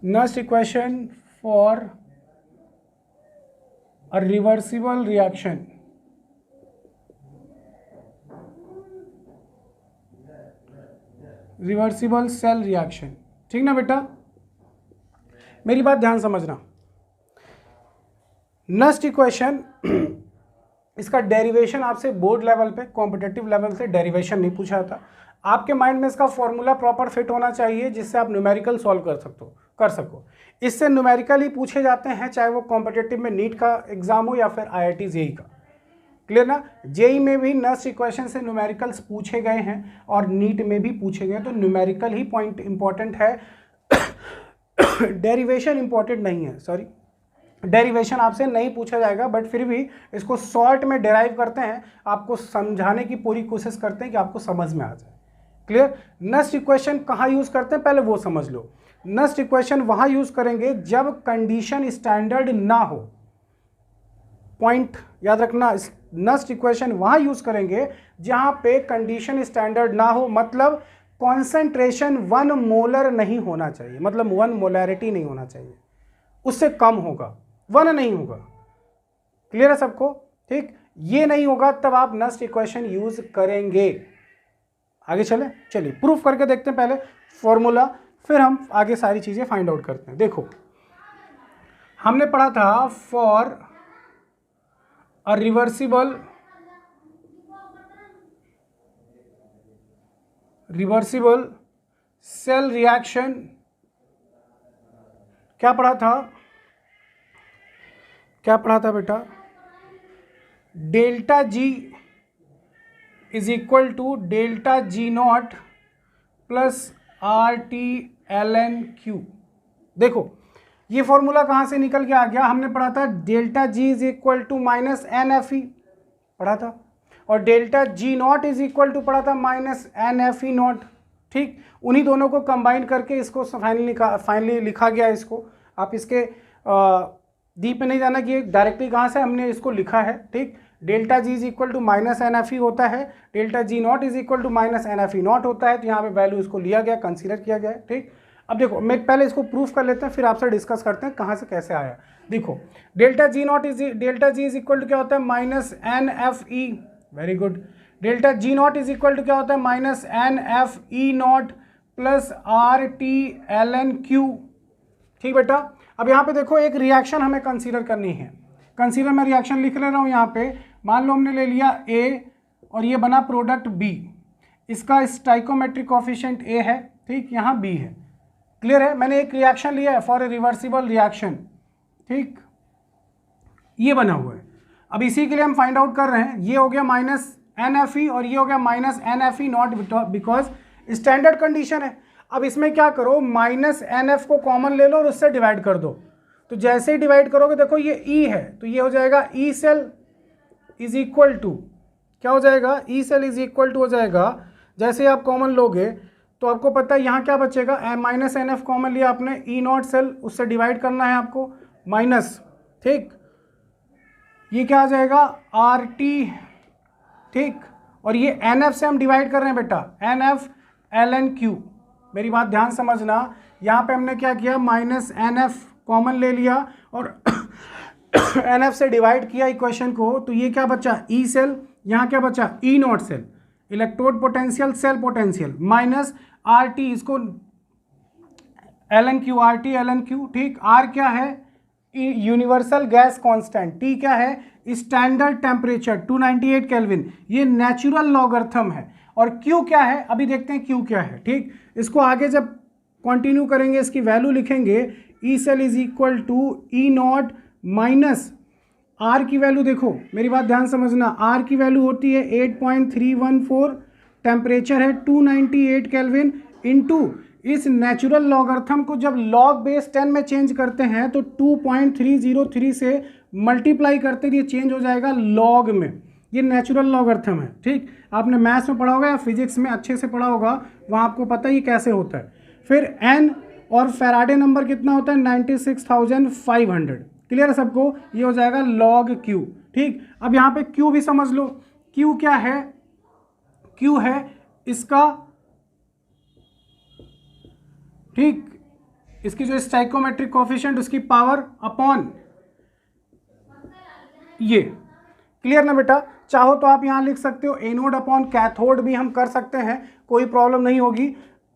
Nernst equation for a reversible reaction। Reversible cell reaction, ठीक ना बेटा? मेरी बात ध्यान समझना, नस्ट इक्वेशन इसका डेरिवेशन आपसे बोर्ड लेवल पे कॉम्पिटिटिव लेवल से डेरिवेशन नहीं पूछा था। आपके माइंड में इसका फॉर्मूला प्रॉपर फिट होना चाहिए जिससे आप न्यूमेरिकल सॉल्व कर सको। इससे न्यूमेरिकल ही पूछे जाते हैं, चाहे वो कॉम्पिटिटिव में नीट का एग्जाम हो या फिर IIT जेई का। क्लियर ना? जेई में भी नस्ट इक्वेशन से न्यूमेरिकल्स पूछे गए हैं और नीट में भी पूछे गए, तो न्यूमेरिकल ही पॉइंट इंपॉर्टेंट है, डेरिवेशन इंपॉर्टेंट नहीं है। सॉरी, डेरिवेशन आपसे नहीं पूछा जाएगा, बट फिर भी इसको शॉर्ट में डेराइव करते हैं, आपको समझाने की पूरी कोशिश करते हैं कि आपको समझ में आ जाए। क्लियर? नस्ट इक्वेशन कहाँ यूज करते हैं पहले वो समझ लो। नस्ट इक्वेशन वहां यूज करेंगे जब कंडीशन स्टैंडर्ड ना हो। पॉइंट याद रखना, नस्ट इक्वेशन वहां यूज करेंगे जहां पे कंडीशन स्टैंडर्ड ना हो, मतलब कॉन्सेंट्रेशन 1 मोलर नहीं होना चाहिए, मतलब 1 मोलैरिटी नहीं होना चाहिए, उससे कम होगा, 1 नहीं होगा। क्लियर है सबको? ठीक, ये नहीं होगा तब आप नस्ट इक्वेशन यूज करेंगे। आगे चलिए प्रूफ करके देखते हैं, पहले फॉर्मूला, फिर हम आगे सारी चीजें फाइंड आउट करते हैं। देखो, हमने पढ़ा था for a reversible cell reaction, क्या पढ़ा था बेटा? Delta G is equal to delta G naught plus RT-ln-Q। देखो ये फॉर्मूला कहाँ से निकल के आ गया? हमने पढ़ा था delta G is equal to minus NFE पढ़ा था, और delta G not is equal to पढ़ा था माइनस NFE नॉट। ठीक, उन्हीं दोनों को कंबाइन करके इसको फाइनली लिखा गया। इसको आप इसके डीप में नहीं जाना कि डायरेक्टली कहाँ से हमने इसको लिखा है। ठीक, delta G is equal to minus NFE होता है, delta G not is equal to minus NFE naught होता है, तो यहाँ पे वैल्यू इसको लिया गया, कंसीडर किया गया है। ठीक, अब देखो मैं पहले इसको प्रूफ कर लेते हैं, फिर आपसे डिस्कस करते हैं कहाँ से कैसे आया। देखो delta G is equal to क्या होता है? Minus NFE। Very good. Delta G not is equal to क्या होता है? Minus NFE naught plus RT-ln-Q। ठीक बेटा, अब यहाँ पे देखो एक रिएक्शन हमें कंसीडर करनी है। कंसीडर मैं रिएक्शन लिख ले रहा हूँ यहाँ पे। मान लो हमने ले लिया A और ये बना प्रोडक्ट B, इसका स्टाइकोमेट्रिक कोफिशिएंट A है, ठीक, यहाँ B है। क्लियर है? मैंने एक रिएक्शन लिया है फॉर ए रिवर्सिबल रिएक्शन, ठीक, ये बना हुआ है। अब इसी के लिए हम फाइंड आउट कर रहे हैं, ये हो गया माइनस NFE और ये हो गया minus NFE not, because standard condition है। अब इसमें क्या करो, माइनस NF को कॉमन ले लो और उससे डिवाइड कर दो। तो जैसे ही डिवाइड करोगे, देखो ये E है, तो ये हो जाएगा E cell is equal to, क्या हो जाएगा? E cell is equal to हो जाएगा, जैसे ही आप कॉमन लोगे तो आपको पता है यहाँ क्या बचेगा, माइनस NF कॉमन लिया आपने, E नॉट सेल, उससे डिवाइड करना है आपको, माइनस, ठीक, ये क्या आ जाएगा? RT, ठीक, और ये NF से हम डिवाइड कर रहे हैं बेटा, NF-ln-Q। मेरी बात ध्यान समझना, यहाँ पे हमने क्या किया, माइनस NF कॉमन ले लिया और NF से डिवाइड किया इक्वेशन को, तो ये क्या बचा? E सेल, यहाँ क्या बचा? E not cell, electrode potential, cell potential, minus RT, इसको ln-Q, RT-ln-Q, ठीक। R क्या है? यूनिवर्सल गैस कांस्टेंट, T क्या है? स्टैंडर्ड टेम्परेचर 298 केल्विन, ये नेचुरल लॉगरिथम है। और Q क्या है? अभी देखते हैं Q क्या है, ठीक। इसको आगे जब कंटिन्यू करेंगे, इसकी वैल्यू लिखेंगे, E cell is equal to E naught minus R की वैल्यू, देखो मेरी बात ध्यान समझना, R की वैल्यू होती है 8.314, टेम्परेचर है 298 केल्विन, इनटू इस नेचुरल लॉगरिथम को जब लॉग बेस 10 में चेंज करते हैं तो 2.303 से मल्टीप्लाई करते ये चेंज हो जाएगा लॉग में। ये नेचुरल लॉगरिथम है, ठीक। आपने मैथ्स में पढ़ा होगा या फिजिक्स में अच्छे से पढ़ा होगा, वहाँ आपको पता ही कैसे होता है। फिर n और फैराडे नंबर कितना होता है? 96,500। क्लियर है सबको? ये हो जाएगा log Q, ठीक। अब यहाँ पे Q भी समझ लो, Q क्या है? Q है इसका, ठीक, इसकी जो स्टाइकोमेट्रिक कोफिशिएंट, उसकी पावर अपॉन ये। क्लियर ना बेटा? चाहो तो आप यहाँ लिख सकते हो एनोड अपॉन कैथोड भी हम कर सकते हैं, कोई प्रॉब्लम नहीं होगी।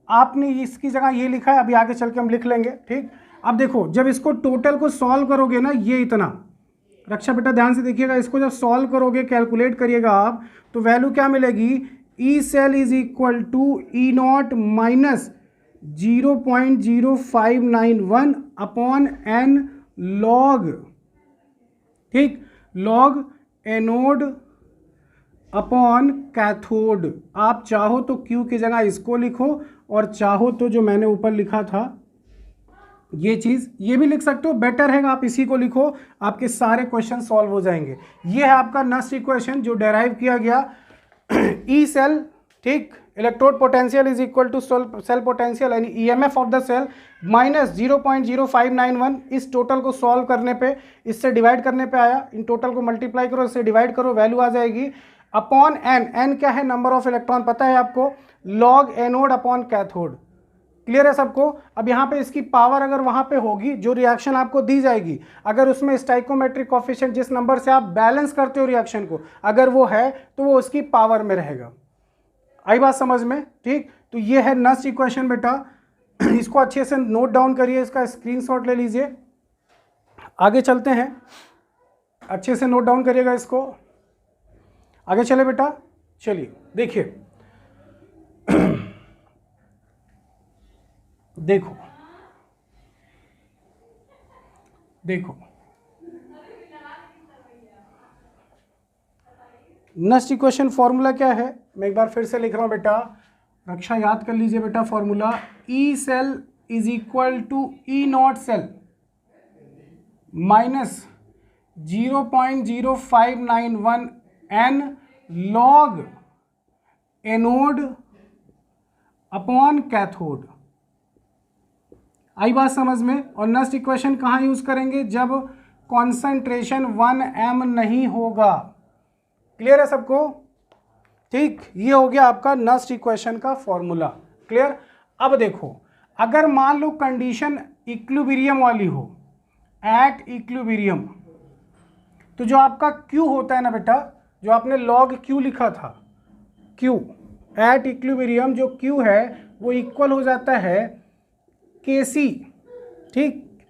आपने इसकी जगह ये लिखा है, अभी आगे चल के हम लिख लेंगे, ठीक। अब देखो जब इसको टोटल को सॉल्व करोगे ना, ये इतना, रक्षा बेटा ध्यान से देखिएगा, इसको जब सॉल्व करोगे, कैलकुलेट करिएगा आप, तो वैल्यू क्या मिलेगी, E cell is equal to E naught minus 0.0591 upon N log, ठीक, लॉग एनोड अपॉन कैथोड। आप चाहो तो क्यू की जगह इसको लिखो, और चाहो तो जो मैंने ऊपर लिखा था ये चीज़, ये भी लिख सकते हो, बेटर है आप इसी को लिखो, आपके सारे क्वेश्चन सॉल्व हो जाएंगे। ये है आपका नस्ट इक्वेशन जो डेराइव किया गया। ई सेल, ठीक, electrode potential is equal to cell potential यानी EMF of the cell minus 0.0591। इस टोटल को सॉल्व करने पे, इससे डिवाइड करने पे आया, इन टोटल को मल्टीप्लाई करो, इससे डिवाइड करो, वैल्यू आ जाएगी अपॉन एन। एन क्या है, नंबर ऑफ इलेक्ट्रॉन पता है आपको, log anode upon cathode. Clear है सबको। अब यहाँ पे इसकी पावर अगर वहाँ पे होगी, जो रिएक्शन आपको दी जाएगी, अगर उसमें स्टाइकोमेट्रिक कोफिशिएंट जिस नंबर से आप बैलेंस करते हो रिएक्शन को, अगर वो है तो वो उसकी पावर में रहेगा। आई बात समझ में, ठीक। तो ये है नस्ट इक्वेशन बेटा, इसको अच्छे से नोट डाउन करिए, इसका स्क्रीनशॉट ले लीजिए। आगे चलते हैं, अच्छे से नोट डाउन करिएगा इसको। आगे चले बेटा, चलिए देखिए, देखो देखो नस्ट इक्वेशन फॉर्मूला क्या है, मैं एक बार फिर से लिख रहा हूं बेटा, रक्षा याद कर लीजिए बेटा। Formula E cell is equal to E not cell minus 0.0591 N log anode upon cathode. आई बात समझ में। और नस्ट इक्वेशन कहाँ यूज करेंगे, जब कॉन्सेंट्रेशन 1m नहीं होगा। क्लियर है सबको, ठीक। ये हो गया आपका नस्ट इक्वेशन का फॉर्मूला। क्लियर। अब देखो, अगर मान लो कंडीशन इक्विलिब्रियम वाली हो, एट इक्विलिब्रियम, तो जो आपका Q होता है ना बेटा, जो आपने log Q लिखा था, Q एट इक्विलिब्रियम जो Q है वो इक्वल हो जाता है Kc, ठीक।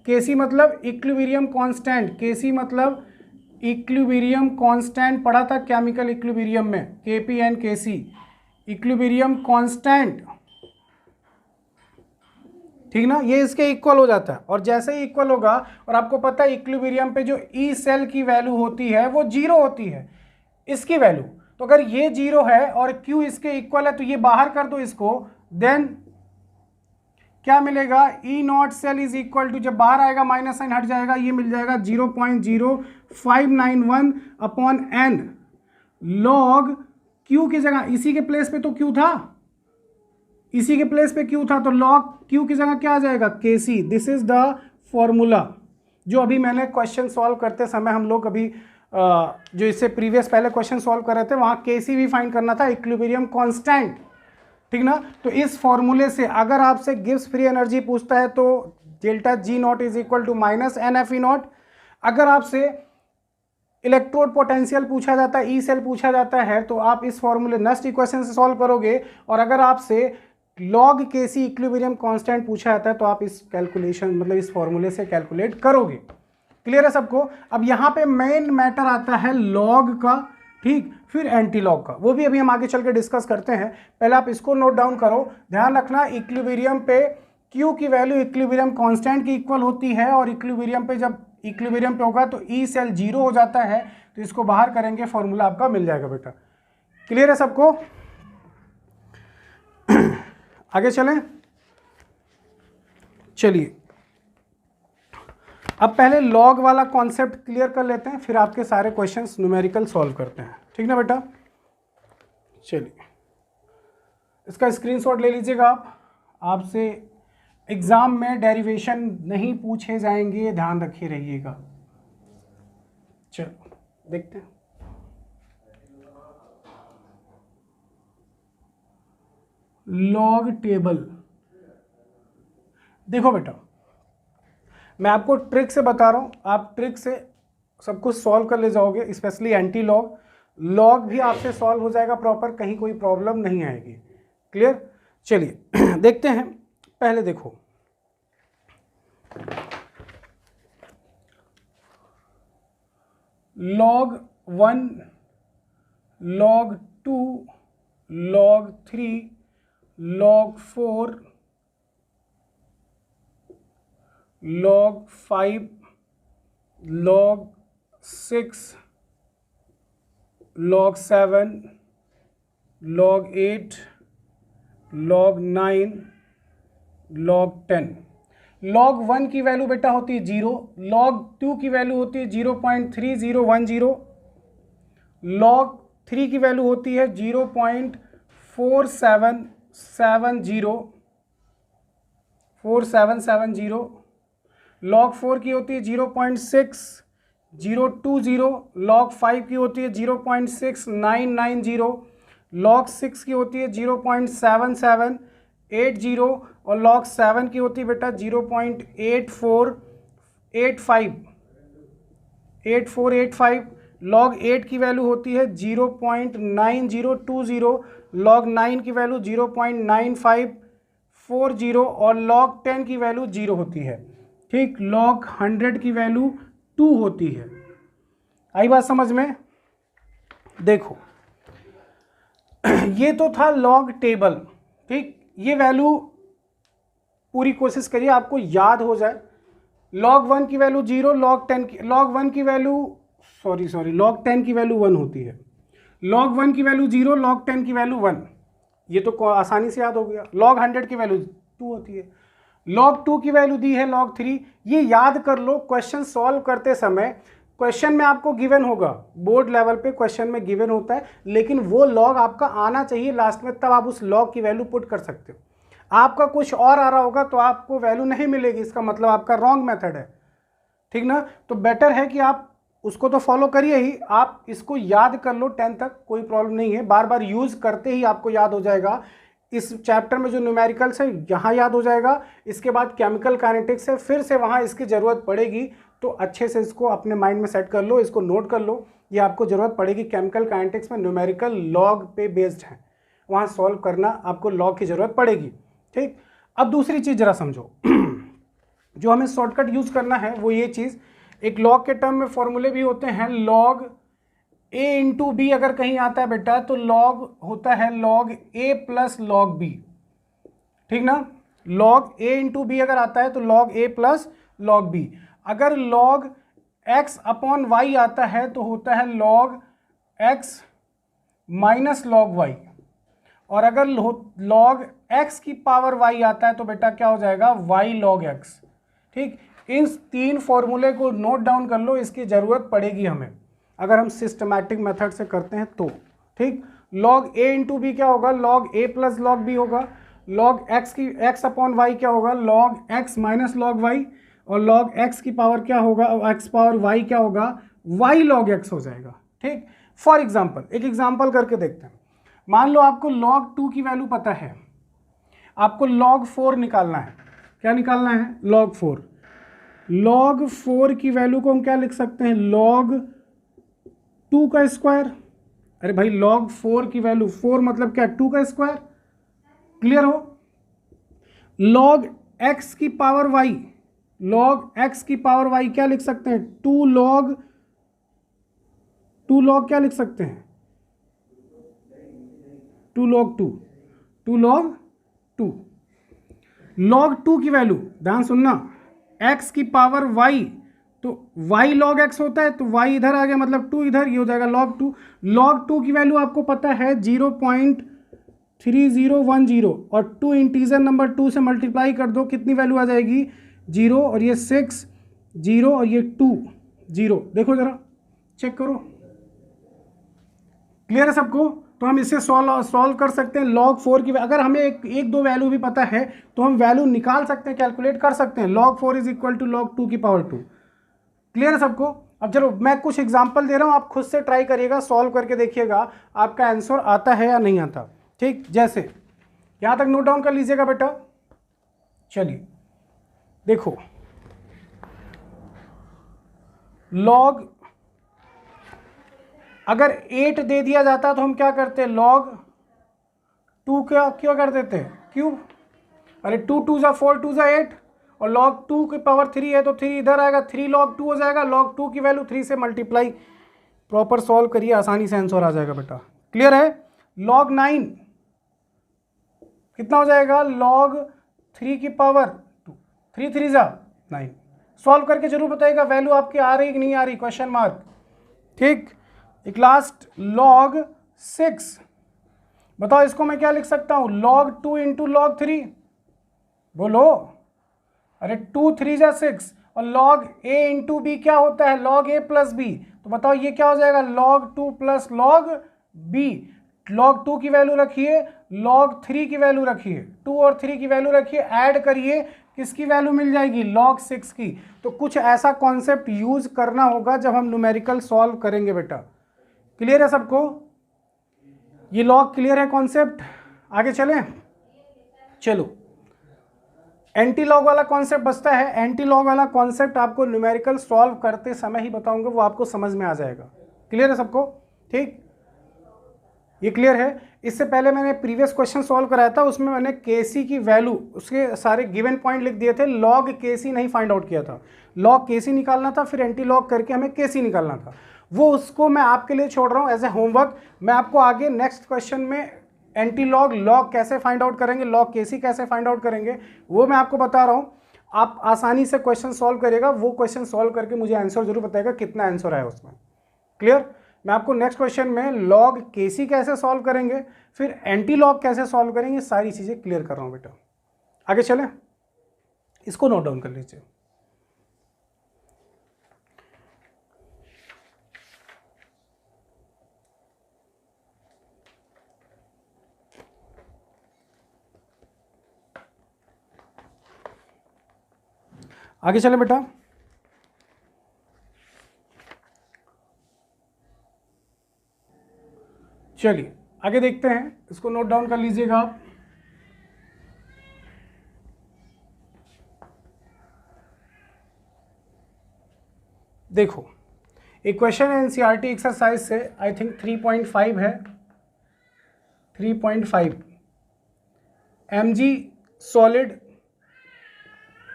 Kc मतलब इक्विलिब्रियम कांस्टेंट, Kc मतलब इक्विलिब्रियम कांस्टेंट पढ़ा था केमिकल इक्विलिब्रियम में, Kp and Kc equilibrium constant, ठीक ना। ये इसके इक्वल हो जाता है, और जैसे ही इक्वल होगा, और आपको पता है इक्विलिब्रियम पे जो ई सेल की वैल्यू होती है वो 0 होती है, इसकी वैल्यू। तो अगर ये 0 है और Q इसके इक्वल है, तो ये बाहर कर दो इसको, देन क्या मिलेगा, E not cell is equal to, जब बाहर आएगा माइनस साइन हट जाएगा, ये मिल जाएगा 0.0591 अपॉन एन लॉग Q की जगह, इसी के प्लेस पे तो Q था, इसी के प्लेस पे Q था, तो लॉग Q की जगह क्या आ जाएगा, Kc। This is the formula जो अभी मैंने क्वेश्चन सॉल्व करते समय हम लोग अभी जो इससे प्रीवियस पहले क्वेश्चन सॉल्व कर रहे थे, वहाँ Kc भी फाइंड करना था, इक्विलिब्रियम कांस्टेंट, ठीक ना। तो इस फॉर्मूले से अगर आपसे गिब्स फ्री एनर्जी पूछता है तो delta G not is equal to minus N F E naught. अगर आपसे इलेक्ट्रोड पोटेंशियल पूछा जाता है, ई सेल पूछा जाता है, तो आप इस फॉर्मूले नस्ट इक्वेशन से सॉल्व करोगे। और अगर आपसे लॉग Kc इक्विलिब्रियम कांस्टेंट पूछा जाता है तो आप इस कैलकुलेशन मतलब इस फॉर्मूले से कैलकुलेट करोगे। क्लियर है सबको। अब यहाँ पे मेन मैटर आता है लॉग का, ठीक, फिर एंटी लॉग का, वो भी अभी हम आगे चल के डिस्कस करते हैं। पहले आप इसको नोट डाउन करो, ध्यान रखना इक्विलिब्रियम पे Q की वैल्यू इक्विलिब्रियम कांस्टेंट की इक्वल होती है, और इक्विलिब्रियम पे जब इक्विलिब्रियम पे होगा तो ई सेल 0 हो जाता है, तो इसको बाहर करेंगे, फॉर्मूला आपका मिल जाएगा बेटा। क्लियर है सबको। आगे चलें, चलिए अब पहले लॉग वाला कॉन्सेप्ट क्लियर कर लेते हैं, फिर आपके सारे क्वेश्चंस न्यूमेरिकल सॉल्व करते हैं, ठीक ना बेटा। चलिए इसका स्क्रीनशॉट ले लीजिएगा आप, आपसे एग्जाम में डेरिवेशन नहीं पूछे जाएंगे, ध्यान रखे रहिएगा। चलो देखते हैं। लॉग टेबल, देखो बेटा मैं आपको ट्रिक से बता रहा हूँ, आप ट्रिक से सब कुछ सॉल्व कर ले जाओगे, स्पेशली एंटी लॉग। लॉग भी आपसे सॉल्व हो जाएगा प्रॉपर, कहीं कोई प्रॉब्लम नहीं आएगी। क्लियर। चलिए देखते हैं। पहले देखो log 1 log 2 log 3 log 4 log 5 log 6 log 7 log 8 log 9 log 10। log 1 की वैल्यू बेटा होती है 0, log 2 की वैल्यू होती है 0.3010, log 3 की वैल्यू होती है 0.4770, log 4 की होती है 0.6020, log 5 की होती है 0.6990, log 6 की होती है 0.7780 और log 7 की होती है बेटा 0.8485, log 8 की वैल्यू होती है 0.9020, log 9 की वैल्यू 0.9540 और log 10 की वैल्यू 0 होती है। ठीक, log 100 की वैल्यू 2 होती है। आई बात समझ में? देखो ये तो था लॉग टेबल। ठीक, ये वैल्यू पूरी कोशिश करिए आपको याद हो जाए। log 1 की वैल्यू 0, log 10 की log 1 की वैल्यू log 10 की वैल्यू 1 होती है, log 1 की वैल्यू 0, log 10 की वैल्यू 1, ये तो आसानी से याद हो गया। log 100 की वैल्यू 2 होती है, log 2 की वैल्यू दी है log 3। ये याद कर लो, क्वेश्चन सॉल्व करते समय क्वेश्चन में आपको गिवन होगा, बोर्ड लेवल पे क्वेश्चन में गिवन होता है, लेकिन वो लॉग आपका आना चाहिए लास्ट में, तब आप उस लॉग की वैल्यू पुट कर सकते हो। आपका कुछ और आ रहा होगा तो आपको वैल्यू नहीं मिलेगी, इसका मतलब आपका रॉन्ग मेथड है। ठीक ना? तो बेटर है कि आप उसको तो फॉलो करिए ही, आप इसको याद कर लो 10 तक, कोई प्रॉब्लम नहीं है, बार बार यूज करते ही आपको याद हो जाएगा। इस चैप्टर में जो न्यूमेरिकल्स है यहाँ याद हो जाएगा, इसके बाद केमिकल काइनेटिक्स है, फिर से वहाँ इसकी ज़रूरत पड़ेगी, तो अच्छे से इसको अपने माइंड में सेट कर लो, इसको नोट कर लो, ये आपको ज़रूरत पड़ेगी। केमिकल काइनेटिक्स में न्यूमेरिकल लॉग पे बेस्ड है, वहाँ सॉल्व करना आपको लॉग की ज़रूरत पड़ेगी। ठीक, अब दूसरी चीज़ ज़रा समझो जो हमें शॉर्टकट यूज़ करना है वो ये चीज़, एक लॉग के टर्म में फॉर्मूले भी होते हैं, लॉग a इंटू बी अगर कहीं आता है बेटा तो लॉग होता है log a plus log B. ठीक ना? लॉग a इंटू बी अगर आता है तो log a plus log B. अगर लॉग x अपॉन y आता है तो होता है log x minus log y, और अगर लॉग x की पावर y आता है तो बेटा क्या हो जाएगा, y लॉग x। ठीक, इन 3 फॉर्मूले को नोट डाउन कर लो, इसकी ज़रूरत पड़ेगी हमें अगर हम सिस्टमैटिक मेथड से करते हैं तो। ठीक, log a इंटू बी क्या होगा, log a plus log b होगा, log x अपॉन y क्या होगा, log x minus log y, और log x की पावर क्या होगा, x पावर y क्या होगा, y log x हो जाएगा। ठीक, फॉर एग्जाम्पल एक एग्जाम्पल करके देखते हैं। मान लो आपको log 2 की वैल्यू पता है, आपको log 4 निकालना है। क्या निकालना है, log 4। log 4 की वैल्यू को हम क्या लिख सकते हैं, log 2 का स्क्वायर। अरे भाई log 4 की वैल्यू 4 मतलब क्या, 2 का स्क्वायर। क्लियर हो? log x की पावर y, log x की पावर y क्या लिख सकते हैं, 2 log क्या लिख सकते हैं, 2 log 2 log 2 की वैल्यू ध्यान सुनना, x की पावर y तो y log x होता है, तो y इधर आ गया मतलब 2 इधर, ये हो जाएगा log 2। log 2 की वैल्यू आपको पता है 0.3010, और 2 इंटीजर नंबर 2 से मल्टीप्लाई कर दो, कितनी वैल्यू आ जाएगी, 0, और ये 6 0 और ये 2 0। देखो जरा चेक करो, क्लियर है सबको? तो हम इससे सॉल्व कर सकते हैं log 4 की। अगर हमें एक दो वैल्यू भी पता है तो हम वैल्यू निकाल सकते हैं, कैलकुलेट कर सकते हैं। log 4 is equal to log 2 की पावर 2। क्लियर है सबको? अब चलो मैं कुछ एग्जांपल दे रहा हूं, आप खुद से ट्राई करिएगा, सॉल्व करके देखिएगा आपका आंसर आता है या नहीं आता। ठीक, जैसे यहां तक नोट डाउन कर लीजिएगा बेटा। चलिए देखो, log अगर 8 दे दिया जाता तो हम क्या करते हैं, log 2 क्या कर देते हैं, क्यूब। अरे 2 2 जा 4 2 जा 8, और log 2 की पावर 3 है तो 3 इधर आएगा, 3 log 2 हो जाएगा। log 2 की वैल्यू 3 से मल्टीप्लाई प्रॉपर सॉल्व करिए, आसानी से आंसर आ जाएगा बेटा। क्लियर है? log 9 कितना हो जाएगा? log 3 की पावर 2, 3 3 जा 9। सॉल्व करके जरूर बताइएगा वैल्यू आपकी आ रही कि नहीं आ रही, क्वेश्चन मार्क। ठीक, एक लास्ट log 6, बताओ इसको मैं क्या लिख सकता हूं? log 2 इंटू log 3, बोलो। अरे 2 3 जा 6, और log a इंटू बी क्या होता है? log a plus B. तो बताओ ये क्या हो जाएगा? log 2 plus log b। log 2 की वैल्यू रखिए, log 3 की वैल्यू रखिए, 2 और 3 की वैल्यू रखिए, ऐड करिए, किसकी वैल्यू मिल जाएगी? log 6 की। तो कुछ ऐसा कॉन्सेप्ट यूज करना होगा जब हम न्यूमेरिकल सॉल्व करेंगे बेटा। क्लियर है सबको? ये लॉग क्लियर है कॉन्सेप्ट? आगे चलें? चलो, एंटी लॉग वाला कॉन्सेप्ट बचता है। एंटी लॉग वाला कॉन्सेप्ट आपको न्यूमेरिकल सॉल्व करते समय ही बताऊंगा, वो आपको समझ में आ जाएगा। क्लियर है सबको? ठीक, ये क्लियर है। इससे पहले मैंने प्रीवियस क्वेश्चन सॉल्व कराया था, उसमें मैंने केसी की वैल्यू, उसके सारे गिवन पॉइंट लिख दिए थे, लॉग केसी नहीं फाइंड आउट किया था। लॉग केसी निकालना था, फिर एंटी लॉग करके हमें केसी निकालना था। वो उसको मैं आपके लिए छोड़ रहा हूँ एज ए होमवर्क। मैं आपको आगे नेक्स्ट क्वेश्चन में एंटी लॉग, लॉग कैसे फाइंड आउट करेंगे, लॉग केसी कैसे फाइंड आउट करेंगे, वो मैं आपको बता रहा हूँ। आप आसानी से क्वेश्चन सॉल्व करिएगा, वो क्वेश्चन सॉल्व करके मुझे आंसर जरूर बताएगा कितना आंसर आया उसमें। क्लियर? मैं आपको नेक्स्ट क्वेश्चन में लॉग केसी कैसे सॉल्व करेंगे, फिर एंटी लॉग कैसे सॉल्व करेंगे, सारी चीज़ें क्लियर कर रहा हूँ बेटा। आगे चलें, इसको नोट डाउन कर लीजिए। आगे चलें बेटा। चलिए आगे देखते हैं, इसको नोट डाउन कर लीजिएगा आप। देखो, एक क्वेश्चन है एनसीईआरटी एक्सरसाइज से, आई थिंक 3.5 है, 3.5 mg solid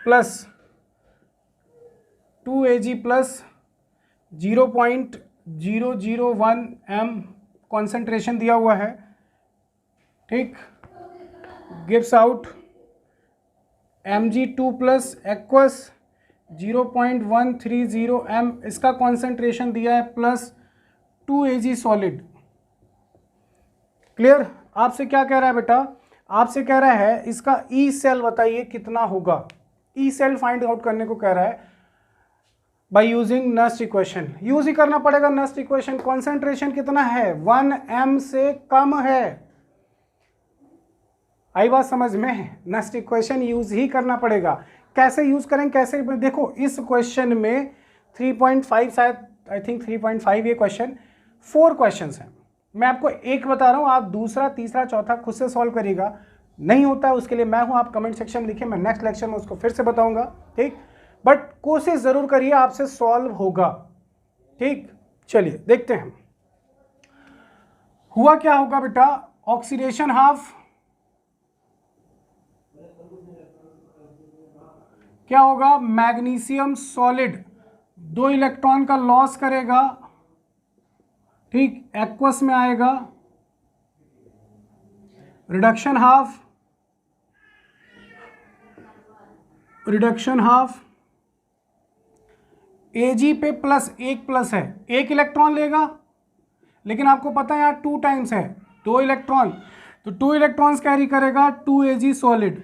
plus 2Ag plus 0.001 m concentration दिया हुआ है। ठीक, gives out Mg2 plus aqueous 0.130 m, इसका कॉन्सेंट्रेशन दिया है, प्लस 2Ag सॉलिड। क्लियर? आपसे क्या कह रहा है बेटा? आपसे कह रहा है इसका ई सेल बताइए कितना होगा। ई सेल फाइंड आउट करने को कह रहा है by using Nernst equation. Use ही करना पड़ेगा नस्ट इक्वेशन। कॉन्सेंट्रेशन कितना है? 1 m से कम है। आई बात समझ में? नस्ट इक्वेशन यूज ही करना पड़ेगा। कैसे यूज करें, कैसे? देखो इस क्वेश्चन में 3.5, शायद आई थिंक 3.5 ये क्वेश्चन, 4 क्वेश्चंस हैं। मैं आपको एक बता रहा हूँ, आप दूसरा तीसरा चौथा खुद से सॉल्व करिएगा। नहीं होता है उसके लिए मैं हूँ, आप कमेंट सेक्शन में लिखिए, मैं नेक्स्ट लेक्चर में उसको फिर से बताऊंगा। ठीक, बट कोशिश जरूर करिए, आपसे सॉल्व होगा। ठीक, चलिए देखते हैं हुआ क्या होगा बेटा। ऑक्सीडेशन हाफ क्या होगा? मैग्नीशियम सॉलिड 2 इलेक्ट्रॉन का लॉस करेगा। ठीक, एक्वस में आएगा। रिडक्शन हाफ, Ag पे प्लस 1 प्लस है, 1 इलेक्ट्रॉन लेगा, लेकिन आपको पता है यहाँ 2 टाइम्स है, 2 इलेक्ट्रॉन, तो 2 इलेक्ट्रॉन्स कैरी करेगा 2Ag सॉलिड।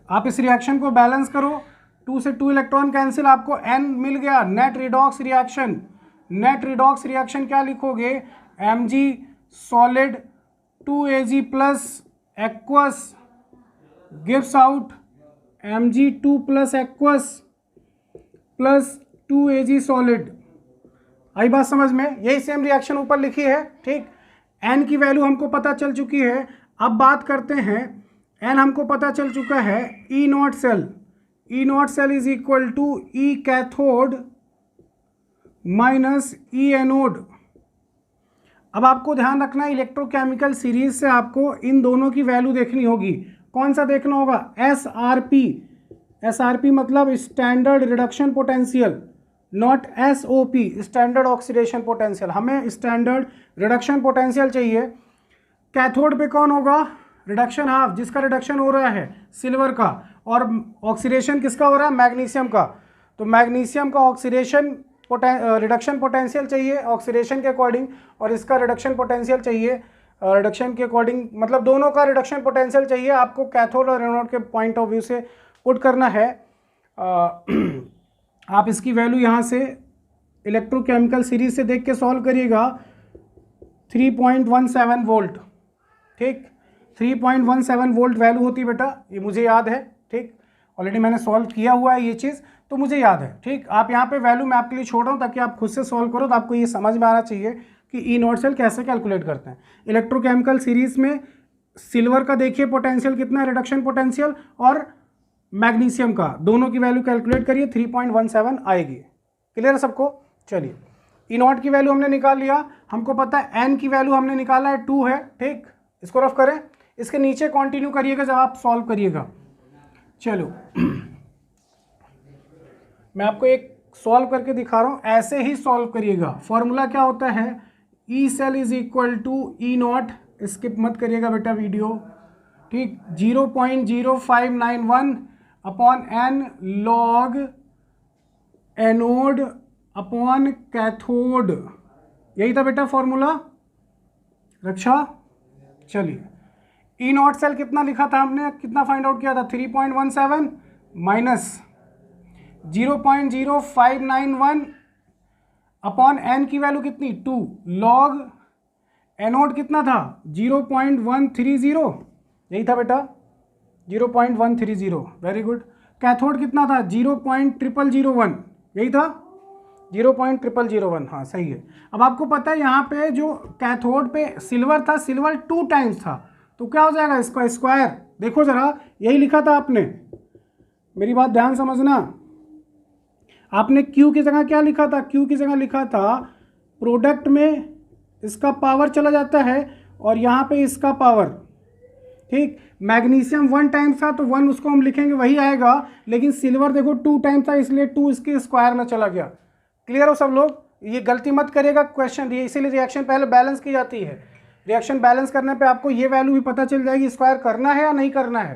आप इस रिएक्शन को बैलेंस करो, 2 से 2 इलेक्ट्रॉन कैंसिल, आपको N मिल गया। Net redox reaction, net redox reaction क्या लिखोगे? Mg solid 2Ag plus aqueous gives out Mg2 plus aqueous plus 2Ag solid. आई बात समझ में? यही सेम रिएक्शन ऊपर लिखी है। ठीक, N की वैल्यू हमको पता चल चुकी है। अब बात करते हैं, N हमको पता चल चुका है, E not cell, E not cell is equal to E cathode minus E anode. अब आपको ध्यान रखना है, इलेक्ट्रोकेमिकल सीरीज से आपको इन दोनों की वैल्यू देखनी होगी। कौन सा देखना होगा? SRP। SRP मतलब standard reduction potential. Not SOP, standard oxidation potential. हमें स्टैंडर्ड रिडक्शन पोटेंशियल चाहिए। कैथोड पे कौन होगा? रिडक्शन हाफ, जिसका रिडक्शन हो रहा है सिल्वर का, और ऑक्सीडेशन किसका हो रहा है? मैग्नीशियम का। तो मैग्नीशियम का ऑक्सीडेशन रिडक्शन पोटेंशियल चाहिए ऑक्सीडेशन के अकॉर्डिंग, और इसका रिडक्शन पोटेंशियल चाहिए रिडक्शन के अकॉर्डिंग, मतलब दोनों का रिडक्शन पोटेंशियल चाहिए आपको कैथोड और एनोड के पॉइंट ऑफ व्यू से पुट करना है। आप इसकी वैल्यू यहाँ से इलेक्ट्रोकेमिकल सीरीज से देख के सॉल्व करिएगा। 3.17 वोल्ट, ठीक, 3.17 वोल्ट वैल्यू होती है बेटा, ये मुझे याद है, ठीक, ऑलरेडी मैंने सॉल्व किया हुआ है ये चीज़, तो मुझे याद है, ठीक। आप यहाँ पे वैल्यू मैं आपके लिए छोड़ रहा हूँ ताकि आप खुद से सॉल्व करो, तो आपको ये समझ में आना चाहिए कि ई नॉट सेल कैसे कैलकुलेट करते हैं। इलेक्ट्रोकेमिकल सीरीज में सिल्वर का देखिए पोटेंशियल कितना है, रिडक्शन पोटेंशियल, और मैग्नीशियम का, दोनों की वैल्यू कैलकुलेट करिए, 3.17 आएगी। क्लियर है सबको? चलिए, ई नॉट की वैल्यू हमने निकाल लिया, हमको पता है एन की वैल्यू हमने निकाला है 2 है, ठीक। इसको रफ करें, इसके नीचे कंटिन्यू करिएगा जब आप सॉल्व करिएगा। चलो मैं आपको एक सॉल्व करके दिखा रहा हूँ, ऐसे ही सॉल्व करिएगा। फॉर्मूला क्या होता है? E cell is equal to E naught, skip मत करिएगा बेटा वीडियो, ठीक, 0.0591 upon N log anode upon cathode, यही था बेटा फॉर्मूला रक्षा। चलिए, ई नॉट सेल कितना लिखा था हमने, कितना फाइंड आउट किया था? 3.17 माइनस 0.0591 अपॉन एन की वैल्यू कितनी? 2 लॉग एनोड कितना था? 0.130, यही था बेटा, 0.130, वेरी गुड। कैथोड कितना था? 0.0001, यही था, 0.0001, हाँ सही है। अब आपको पता है यहाँ पे जो कैथोड पे सिल्वर था, सिल्वर 2 टाइम्स था, तो क्या हो जाएगा इसका स्क्वायर? देखो जरा, यही लिखा था आपने, मेरी बात ध्यान समझना। आपने Q की जगह क्या लिखा था? Q की जगह लिखा था प्रोडक्ट में इसका पावर चला जाता है और यहाँ पे इसका पावर, ठीक। मैग्नीशियम 1 टाइम्स था तो 1 उसको हम लिखेंगे वही आएगा, लेकिन सिल्वर देखो 2 टाइम्स था इसलिए 2 इसके स्क्वायर में चला गया। क्लियर हो सब लोग? ये गलती मत करिएगा क्वेश्चन, इसीलिए रिएक्शन पहले बैलेंस की जाती है। रिएक्शन बैलेंस करने पे आपको ये वैल्यू भी पता चल जाएगी स्क्वायर करना है या नहीं करना है,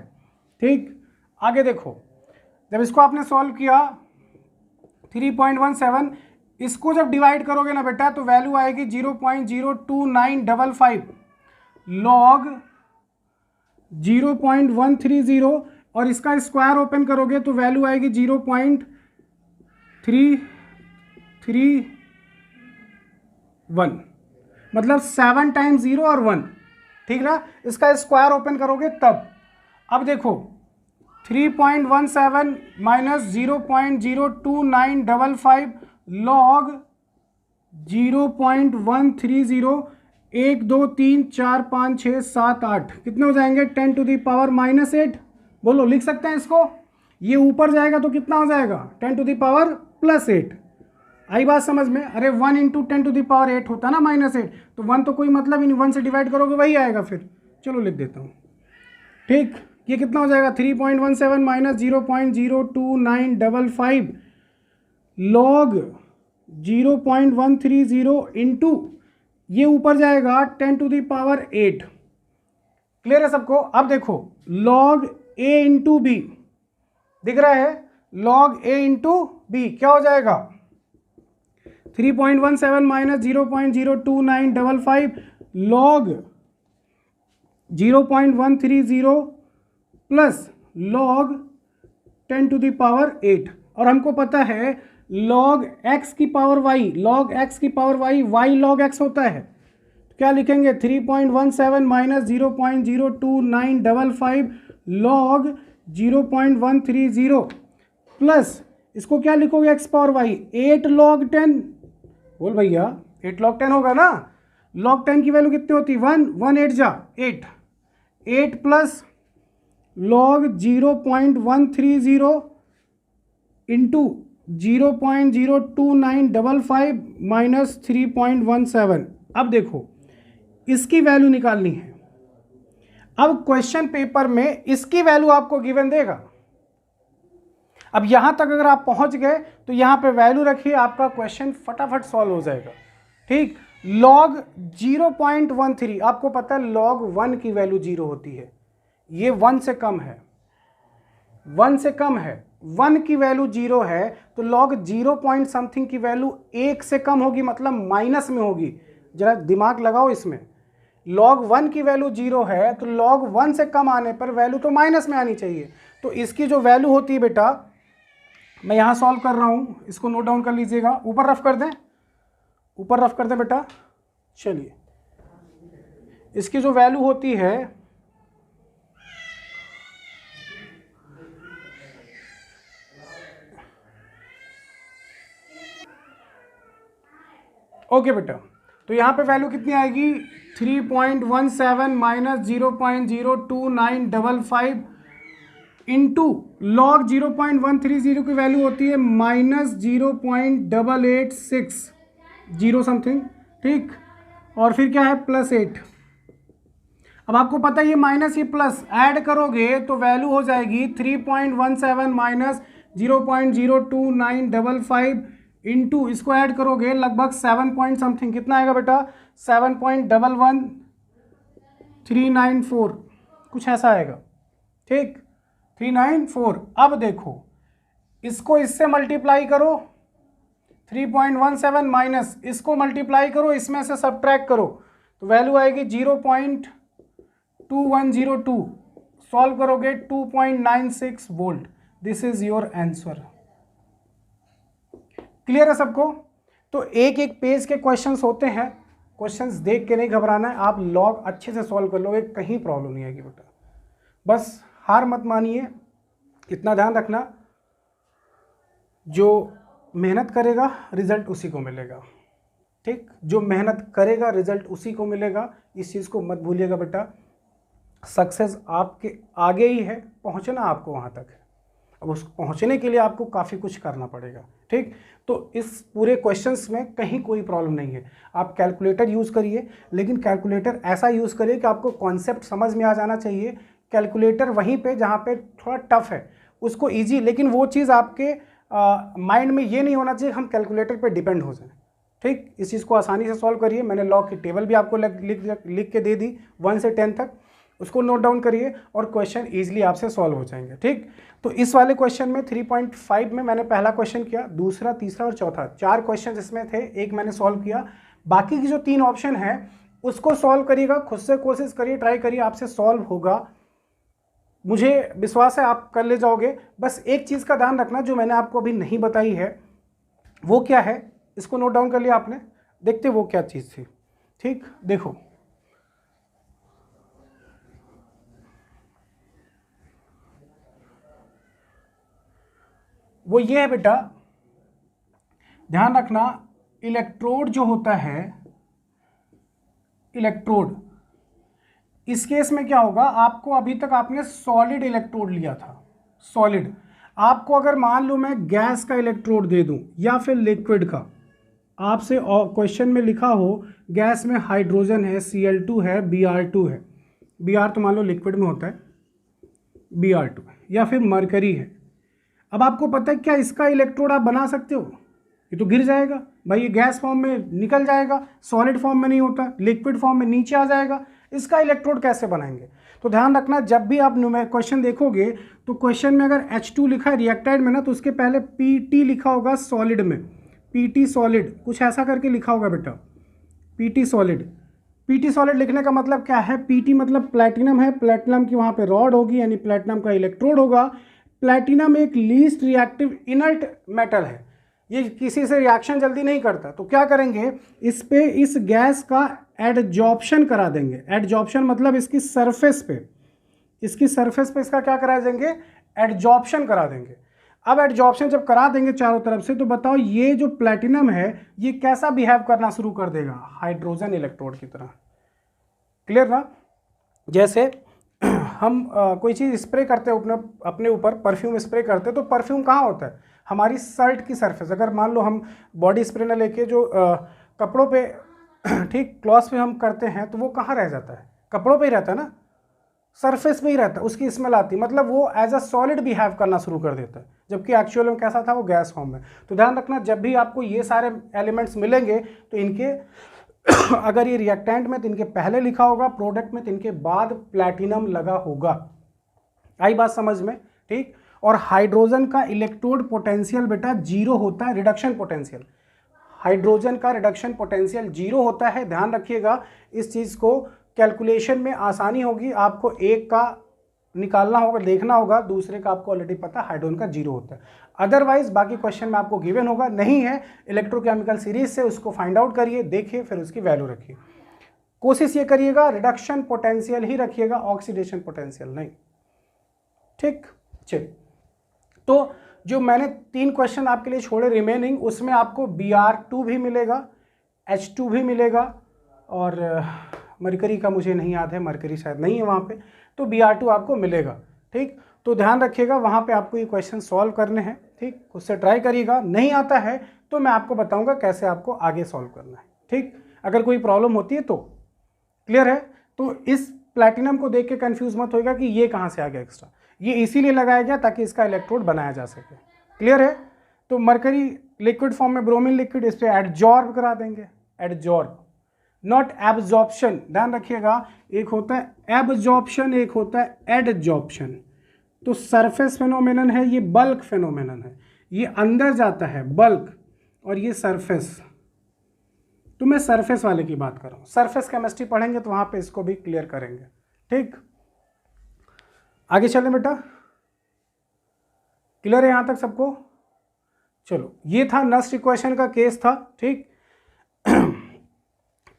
ठीक। आगे देखो, जब इसको आपने सॉल्व किया 3.17, इसको जब डिवाइड करोगे ना बेटा तो वैल्यू आएगी 0.02955 लॉग 0.130, और इसका स्क्वायर ओपन करोगे तो वैल्यू आएगी 0.331, मतलब 7 टाइम्स 0 और 1, ठीक ना। इसका स्क्वायर ओपन करोगे तब। अब देखो 3.17 माइनस 0.02955 लॉग 0.130, 1 2 3 4 5 6 7 8, कितने हो जाएंगे? 10 टू दी पावर -8। बोलो, लिख सकते हैं इसको? ये ऊपर जाएगा तो कितना हो जाएगा? 10 टू दी पावर +8। आई बात समझ में? अरे 1 इंटू 10 टू दी पावर 8 होता ना -8, तो 1 तो कोई मतलब ही नहीं, 1 से डिवाइड करोगे वही आएगा फिर। चलो लिख देता हूँ, ठीक। ये कितना हो जाएगा? 3.17 माइनस 0.02955 लॉग 0.130 इंटू ये ऊपर जाएगा 10 टू दी पावर 8। क्लियर है सबको? अब देखो लॉग a इंटू बी, दिख रहा है? लॉग a इंटू बी क्या हो जाएगा? 3.17 minus 0.02955 log 0.130 plus log 10 to the power 8, और हमको पता है लॉग x की पावर y, लॉग x की पावर y लॉग x होता है, तो क्या लिखेंगे? 3.17 माइनस 0.02955 लॉग 0.130 प्लस इसको क्या लिखोगे? x पावर y 8 लॉग 10, बोल भैया 8 लॉग 10 होगा ना। लॉग 10 की वैल्यू कितनी होती? 1 1 8 जा 8 8 प्लस लॉग 0.130 इंटू 0.02955 माइनस 3.17। अब देखो इसकी वैल्यू निकालनी है। अब क्वेश्चन पेपर में इसकी वैल्यू आपको गिवन देगा। अब यहाँ तक अगर आप पहुँच गए तो यहाँ पे वैल्यू रखिए, आपका क्वेश्चन फटाफट सॉल्व हो जाएगा। ठीक, log 0.13, आपको पता है log 1 की वैल्यू 0 होती है, ये 1 से कम है, 1 से कम है, 1 की वैल्यू 0 है तो log 0 पॉइंट समथिंग की वैल्यू 1 से कम होगी, मतलब माइनस में होगी। जरा दिमाग लगाओ इसमें, log 1 की वैल्यू 0 है तो log 1 से कम आने पर वैल्यू तो माइनस में आनी चाहिए। तो इसकी जो वैल्यू होती है बेटा, मैं यहाँ सॉल्व कर रहा हूँ, इसको नोट डाउन कर लीजिएगा, ऊपर रफ कर दें, ऊपर रफ कर दें बेटा। चलिए, इसकी जो वैल्यू होती है ओके बेटा, तो यहाँ पे वैल्यू कितनी आएगी 3.17 माइनस 0.02955 इंटू लॉग 0.130 की वैल्यू होती है माइनस 0.886 जीरो समथिंग। ठीक, और फिर क्या है +8। अब आपको पता है ये माइनस ये प्लस ऐड करोगे तो वैल्यू हो जाएगी 3.17 माइनस 0.02955 इंटू इसको ऐड करोगे लगभग 7 पॉइंट समथिंग, कितना आएगा बेटा 7.11394, कुछ ऐसा आएगा। ठीक, 394। अब देखो इसको इससे मल्टीप्लाई करो, 3.17 माइनस इसको मल्टीप्लाई करो, इसमें से सब्ट्रैक्ट करो तो वैल्यू आएगी 0.2102, सॉल्व करोगे 2.96 volt. This is your answer. Clear है सबको? तो एक एक पेज के क्वेश्चंस होते हैं, क्वेश्चंस देख के नहीं घबराना है, आप लॉग अच्छे से सॉल्व कर लोगे, कहीं प्रॉब्लम नहीं आएगी बेटा। बस हार मत मानिए, इतना ध्यान रखना, जो मेहनत करेगा रिजल्ट उसी को मिलेगा। ठीक, जो मेहनत करेगा रिजल्ट उसी को मिलेगा, इस चीज़ को मत भूलिएगा बेटा। सक्सेस आपके आगे ही है, पहुंचना आपको वहां तक है। अब उस पहुंचने के लिए आपको काफ़ी कुछ करना पड़ेगा। ठीक, तो इस पूरे क्वेश्चंस में कहीं कोई प्रॉब्लम नहीं है। आप कैलकुलेटर यूज़ करिए, लेकिन कैलकुलेटर ऐसा यूज़ करिए कि आपको कॉन्सेप्ट समझ में आ जाना चाहिए। कैलकुलेटर वहीं पे जहाँ पे थोड़ा टफ है उसको ईजी, लेकिन वो चीज़ आपके माइंड में ये नहीं होना चाहिए हम कैलकुलेटर पे डिपेंड हो जाए। ठीक, इस चीज़ को आसानी से सॉल्व करिए। मैंने लॉग की टेबल भी आपको लिख के दे दी 1 से 10 तक, उसको नोट डाउन करिए और क्वेश्चन ईजिली आपसे सॉल्व हो जाएंगे। ठीक, तो इस वाले क्वेश्चन में 3.5 में मैंने पहला क्वेश्चन किया, दूसरा, तीसरा और चौथा, 4 क्वेश्चन इसमें थे, एक मैंने सॉल्व किया। बाकी की जो 3 ऑप्शन है उसको सॉल्व करिएगा, खुद से कोशिश करिए, ट्राई करिए, आपसे सॉल्व होगा, मुझे विश्वास है आप कर ले जाओगे। बस एक चीज़ का ध्यान रखना जो मैंने आपको अभी नहीं बताई है, वो क्या है, इसको नोट डाउन कर लिया आपने, देखते वो क्या चीज़ थी। ठीक, देखो वो ये है बेटा, ध्यान रखना, इलेक्ट्रोड जो होता है, इलेक्ट्रोड, इस केस में क्या होगा, आपको अभी तक आपने सॉलिड इलेक्ट्रोड लिया था, सॉलिड। आपको अगर मान लो मैं गैस का इलेक्ट्रोड दे दूं या फिर लिक्विड का, आपसे क्वेश्चन में लिखा हो गैस में हाइड्रोजन है, Cl2 है, Br2 है, Br तो मान लो लिक्विड में होता है, Br2 या फिर मरकरी है। अब आपको पता है क्या इसका इलेक्ट्रोड आप बना सकते हो? ये तो गिर जाएगा भाई, ये गैस फॉर्म में निकल जाएगा, सॉलिड फॉर्म में नहीं होता, लिक्विड फॉर्म में नीचे आ जाएगा, इसका इलेक्ट्रोड कैसे बनाएंगे? तो ध्यान रखना, जब भी आप क्वेश्चन देखोगे तो क्वेश्चन में अगर H2 लिखा है रिएक्टाइड में ना, तो उसके पहले Pt लिखा होगा सॉलिड में, Pt सॉलिड कुछ ऐसा करके लिखा होगा बेटा, Pt सॉलिड। Pt सॉलिड लिखने का मतलब क्या है, Pt मतलब प्लैटिनम है, प्लैटिनम की वहाँ पे रॉड होगी, यानी प्लैटिनम का इलेक्ट्रोड होगा। प्लैटिनम एक लीस्ट रिएक्टिव इनर्ट मेटल है, ये किसी से रिएक्शन जल्दी नहीं करता, तो क्या करेंगे, इस पे इस गैस का एडजॉर्प्शन करा देंगे। एडजॉर्प्शन मतलब इसकी सरफेस पे, इसकी सरफेस पे इसका क्या करा देंगे, एडजॉर्प्शन करा देंगे। अब एडजॉर्प्शन जब करा देंगे चारों तरफ से, तो बताओ ये जो प्लैटिनम है ये कैसा बिहेव करना शुरू कर देगा, हाइड्रोजन इलेक्ट्रोड की तरह। क्लियर ना? जैसे हम कोई चीज़ स्प्रे करते हैं अपने ऊपर, परफ्यूम स्प्रे करते हैं, तो परफ्यूम कहाँ होता है, हमारी शर्ट की सरफेस। अगर मान लो हम बॉडी स्प्रे ना लेके जो कपड़ों पे ठीक क्लॉथ्स पे हम करते हैं, तो वो कहाँ रह जाता है, कपड़ों पे ही रहता है ना, सरफेस पे ही रहता है, उसकी स्मेल आती है, मतलब वो एज अ सॉलिड बिहेव करना शुरू कर देता है, जबकि एक्चुअल में कैसा था, वो गैस फॉर्म में। तो ध्यान रखना, जब भी आपको ये सारे एलिमेंट्स मिलेंगे तो इनके अगर ये रिएक्टेंट में तो इनके पहले लिखा होगा, प्रोडक्ट में तो इनके बाद प्लैटिनम लगा होगा। आई बात समझ में? ठीक। और हाइड्रोजन का इलेक्ट्रोड पोटेंशियल बेटा जीरो होता है, रिडक्शन पोटेंशियल, हाइड्रोजन का रिडक्शन पोटेंशियल जीरो होता है। ध्यान रखिएगा इस चीज़ को, कैलकुलेशन में आसानी होगी, आपको एक का निकालना होगा, देखना होगा, दूसरे का आपको ऑलरेडी पता हाइड्रोजन का जीरो होता है। अदरवाइज बाकी क्वेश्चन में आपको गिवन होगा, नहीं है इलेक्ट्रोकेमिकल सीरीज से उसको फाइंड आउट करिए, देखिए, फिर उसकी वैल्यू रखिए। कोशिश ये करिएगा रिडक्शन पोटेंशियल ही रखिएगा, ऑक्सीडेशन पोटेंशियल नहीं। ठीक, चलिए। तो जो मैंने 3 क्वेश्चन आपके लिए छोड़े रिमेनिंग, उसमें आपको Br2 भी मिलेगा, H2 भी मिलेगा, और मरकरी का मुझे नहीं याद है, मरकरी शायद नहीं है वहाँ पे, तो Br2 आपको मिलेगा। ठीक, तो ध्यान रखिएगा वहाँ पे आपको ये क्वेश्चन सॉल्व करने हैं। ठीक, उससे ट्राई करिएगा, नहीं आता है तो मैं आपको बताऊँगा कैसे आपको आगे सॉल्व करना है। ठीक, अगर कोई प्रॉब्लम होती है तो क्लियर है। तो इस प्लैटिनम को देख के कन्फ्यूज मत होगा कि ये कहाँ से आ गया एक्स्ट्रा, ये इसीलिए लगाया गया ताकि इसका इलेक्ट्रोड बनाया जा सके। क्लियर है। तो मरकरी लिक्विड फॉर्म में, ब्रोमीन लिक्विड, इस पर एडजॉर्ब करा देंगे, एडजॉर्ब, नॉट एब्जॉर्प्शन। ध्यान रखिएगा, एक होता है एब्जॉर्प्शन, एक होता है एडजॉर्प्शन। तो सरफेस फेनोमेनन है, ये बल्क फेनोमेनन है, ये अंदर जाता है बल्क, और ये सरफेस। तो मैं सरफेस वाले की बात कर रहा हूँ, सरफेस केमिस्ट्री पढ़ेंगे तो वहाँ पे इसको भी क्लियर करेंगे। ठीक, आगे चलें बेटा, क्लियर है यहाँ तक सबको? चलो, ये था नस्ट इक्वेशन का केस था। ठीक,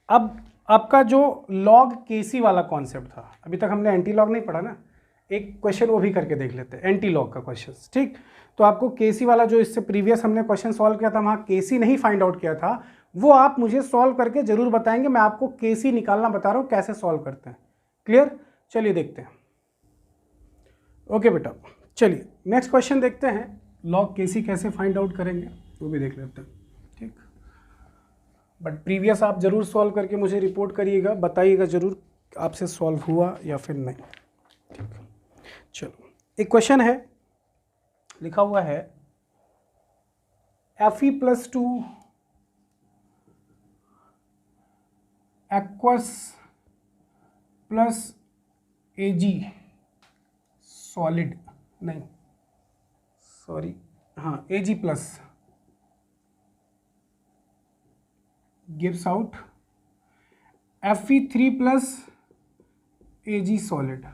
अब आपका जो लॉग केसी वाला कॉन्सेप्ट था, अभी तक हमने एंटी लॉग नहीं पढ़ा ना, एक क्वेश्चन वो भी करके देख लेते हैं, एंटी लॉग का क्वेश्चन। ठीक, तो आपको केसी वाला जो इससे प्रीवियस हमने क्वेश्चन सॉल्व किया था, वहाँ केसी नहीं फाइंड आउट किया था, वो आप मुझे सॉल्व करके जरूर बताएंगे। मैं आपको केसी निकालना बता रहा हूँ कैसे सॉल्व करते हैं। क्लियर? चलिए देखते हैं। ओके बेटा, चलिए नेक्स्ट क्वेश्चन देखते हैं, लॉग केसी कैसे फाइंड आउट करेंगे वो भी देख लेते हैं। ठीक, बट प्रीवियस आप जरूर सॉल्व करके मुझे रिपोर्ट करिएगा, बताइएगा जरूर आपसे सॉल्व हुआ या फिर नहीं। ठीक, चलो एक क्वेश्चन है, लिखा हुआ है Fe+2 aqueous plus Ag solid, नहीं सॉरी, हाँ Ag plus gives out Fe3 plus Ag solid.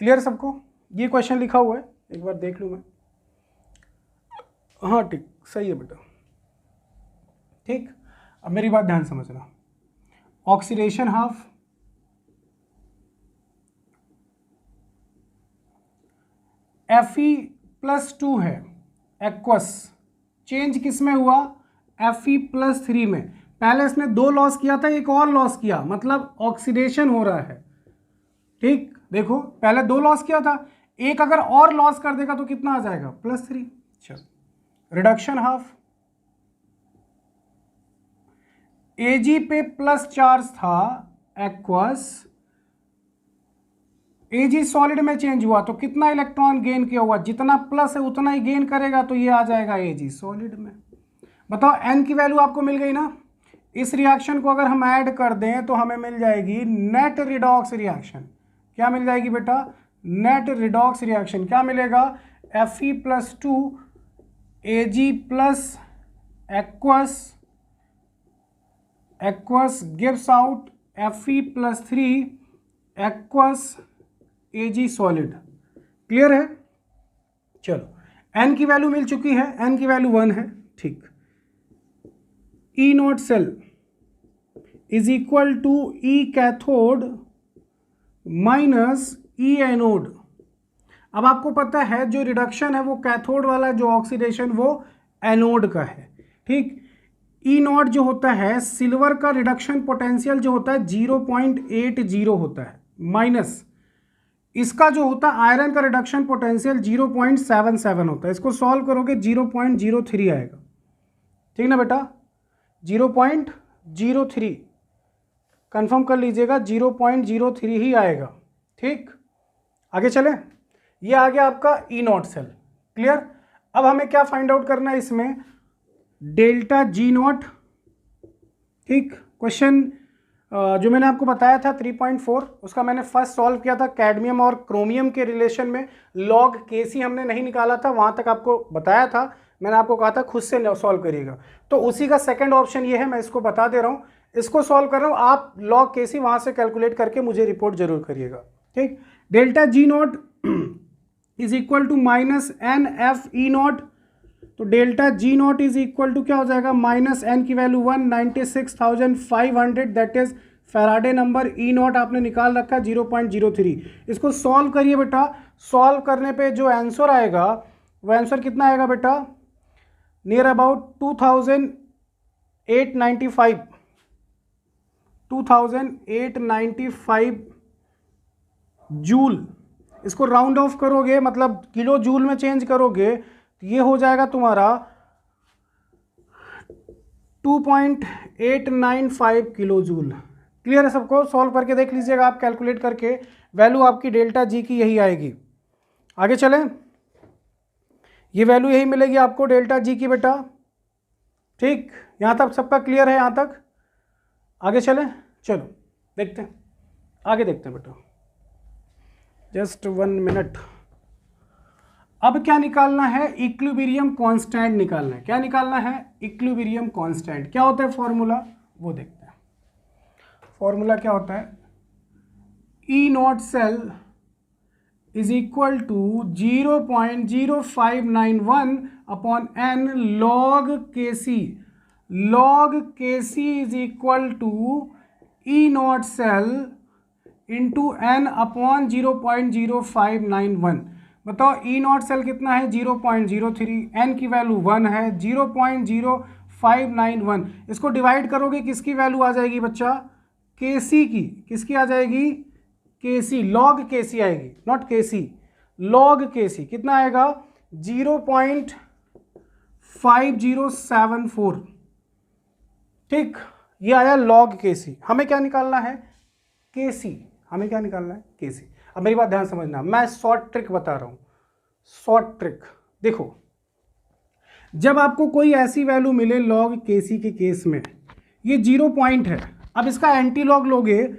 Clear सबको? ये क्वेश्चन लिखा हुआ है, एक बार देख लूँ मैं। हाँ ठीक, सही है बेटा। ठीक, अब मेरी बात ध्यान समझना, ऑक्सीडेशन हाफ, Fe+2 है, एक्वस, चेंज किस में हुआ? Fe+3 में। पहले इसने 2 लॉस किया था, एक और लॉस किया, मतलब ऑक्सीडेशन हो रहा है। ठीक, देखो पहले 2 लॉस किया था, एक अगर और लॉस कर देगा तो कितना आ जाएगा? +3। चलो, रिडक्शन हाफ, Ag पे प्लस चार्ज था, एक्वस, Ag सॉलिड में चेंज हुआ तो कितना इलेक्ट्रॉन गेन किया हुआ? जितना प्लस है उतना ही गेन करेगा, तो ये आ जाएगा Ag सॉलिड में। बताओ n की वैल्यू आपको मिल गई ना। इस रिएक्शन को अगर हम ऐड कर दें तो हमें मिल जाएगी नेट रिडॉक्स रिएक्शन। क्या मिल जाएगी बेटा? Net redox reaction. क्या मिलेगा? Fe+2 Ag plus aqueous gives out Fe+3 aqueous Ag solid. Clear है? चलो, n की वैल्यू मिल चुकी है, n की वैल्यू 1 है। ठीक, E0 cell is equal to E cathode minus E anode. अब आपको पता है जो रिडक्शन है वो कैथोड वाला, जो ऑक्सीडेशन वो एनोड का है। ठीक, E0 जो होता है, सिल्वर का रिडक्शन पोटेंशियल जो होता है 0.80 होता है, माइनस इसका जो होता है आयरन का रिडक्शन पोटेंशियल 0.77 होता है। इसको सॉल्व करोगे 0.03 आएगा। ठीक ना बेटा? 0.03 कंफर्म कर लीजिएगा, 0.03 ही आएगा। ठीक, आगे चले। ये आ गया आपका ई नॉट सेल, क्लियर। अब हमें क्या फाइंड आउट करना है इसमें, डेल्टा जी नॉट। ठीक, क्वेश्चन जो मैंने आपको बताया था 3.4, उसका मैंने फर्स्ट सॉल्व किया था कैडमियम और क्रोमियम के रिलेशन में। लॉग केसी हमने नहीं निकाला था, वहां तक आपको बताया था, मैंने आपको कहा था खुद से सॉल्व करिएगा। तो उसी का सेकंड ऑप्शन ये है, मैं इसको बता दे रहा हूँ, इसको सॉल्व कर रहा हूँ। आप लॉग केसी वहां से कैलकुलेट करके मुझे रिपोर्ट जरूर करिएगा। ठीक, delta G not is equal to minus N F E naught. तो delta G not is equal to क्या हो जाएगा, माइनस एन की value 196,500, that is Faraday number. E naught आपने निकाल रखा 0.03। इसको सॉल्व करिए बेटा, सॉल्व करने पे जो आंसर आएगा वो आंसर कितना आएगा बेटा, नियर अबाउट 2895 जूल। इसको राउंड ऑफ करोगे, मतलब किलो जूल में चेंज करोगे, तो ये हो जाएगा तुम्हारा 2.895 किलो जूल। क्लियर है सबको, सॉल्व करके देख लीजिएगा आप कैलकुलेट करके, वैल्यू आपकी डेल्टा जी की यही आएगी। आगे चलें, ये वैल्यू यही मिलेगी आपको डेल्टा जी की बेटा। ठीक, यहाँ तक सबका क्लियर है, यहाँ तक। आगे चलें, चलो देखते हैं, आगे देखते हैं बेटा, जस्ट 1 मिनट। अब क्या निकालना है, इक्विलिब्रियम कांस्टेंट निकालना है। क्या निकालना है, इक्विलिब्रियम कांस्टेंट। क्या होता है फॉर्मूला, वो देखते हैं। फॉर्मूला क्या होता है, E not cell is equal to 0.0591 upon N log K C. Log K C is equal to E not cell into N upon 0.0591। बताओ ई नॉट सेल कितना है, 0.03, एन की वैल्यू 1 है, 0.0591। इसको डिवाइड करोगे, किसकी वैल्यू आ जाएगी बच्चा, के सी की। किसकी आ जाएगी, के सी, लॉग के सी आएगी, नॉट के सी, लॉग के सी। कितना आएगा, 0.5074। ठीक, ये आया लॉग के सी। हमें क्या निकालना है, के सी, हमें क्या निकालना है, के सी। अब मेरी बात ध्यान समझना, मैं शॉर्ट ट्रिक बता रहा हूं, शॉर्ट ट्रिक। देखो, जब आपको कोई ऐसी वैल्यू मिले लॉग के सी के केस में, ये 0 पॉइंट है, अब इसका एंटी लॉग लोगे,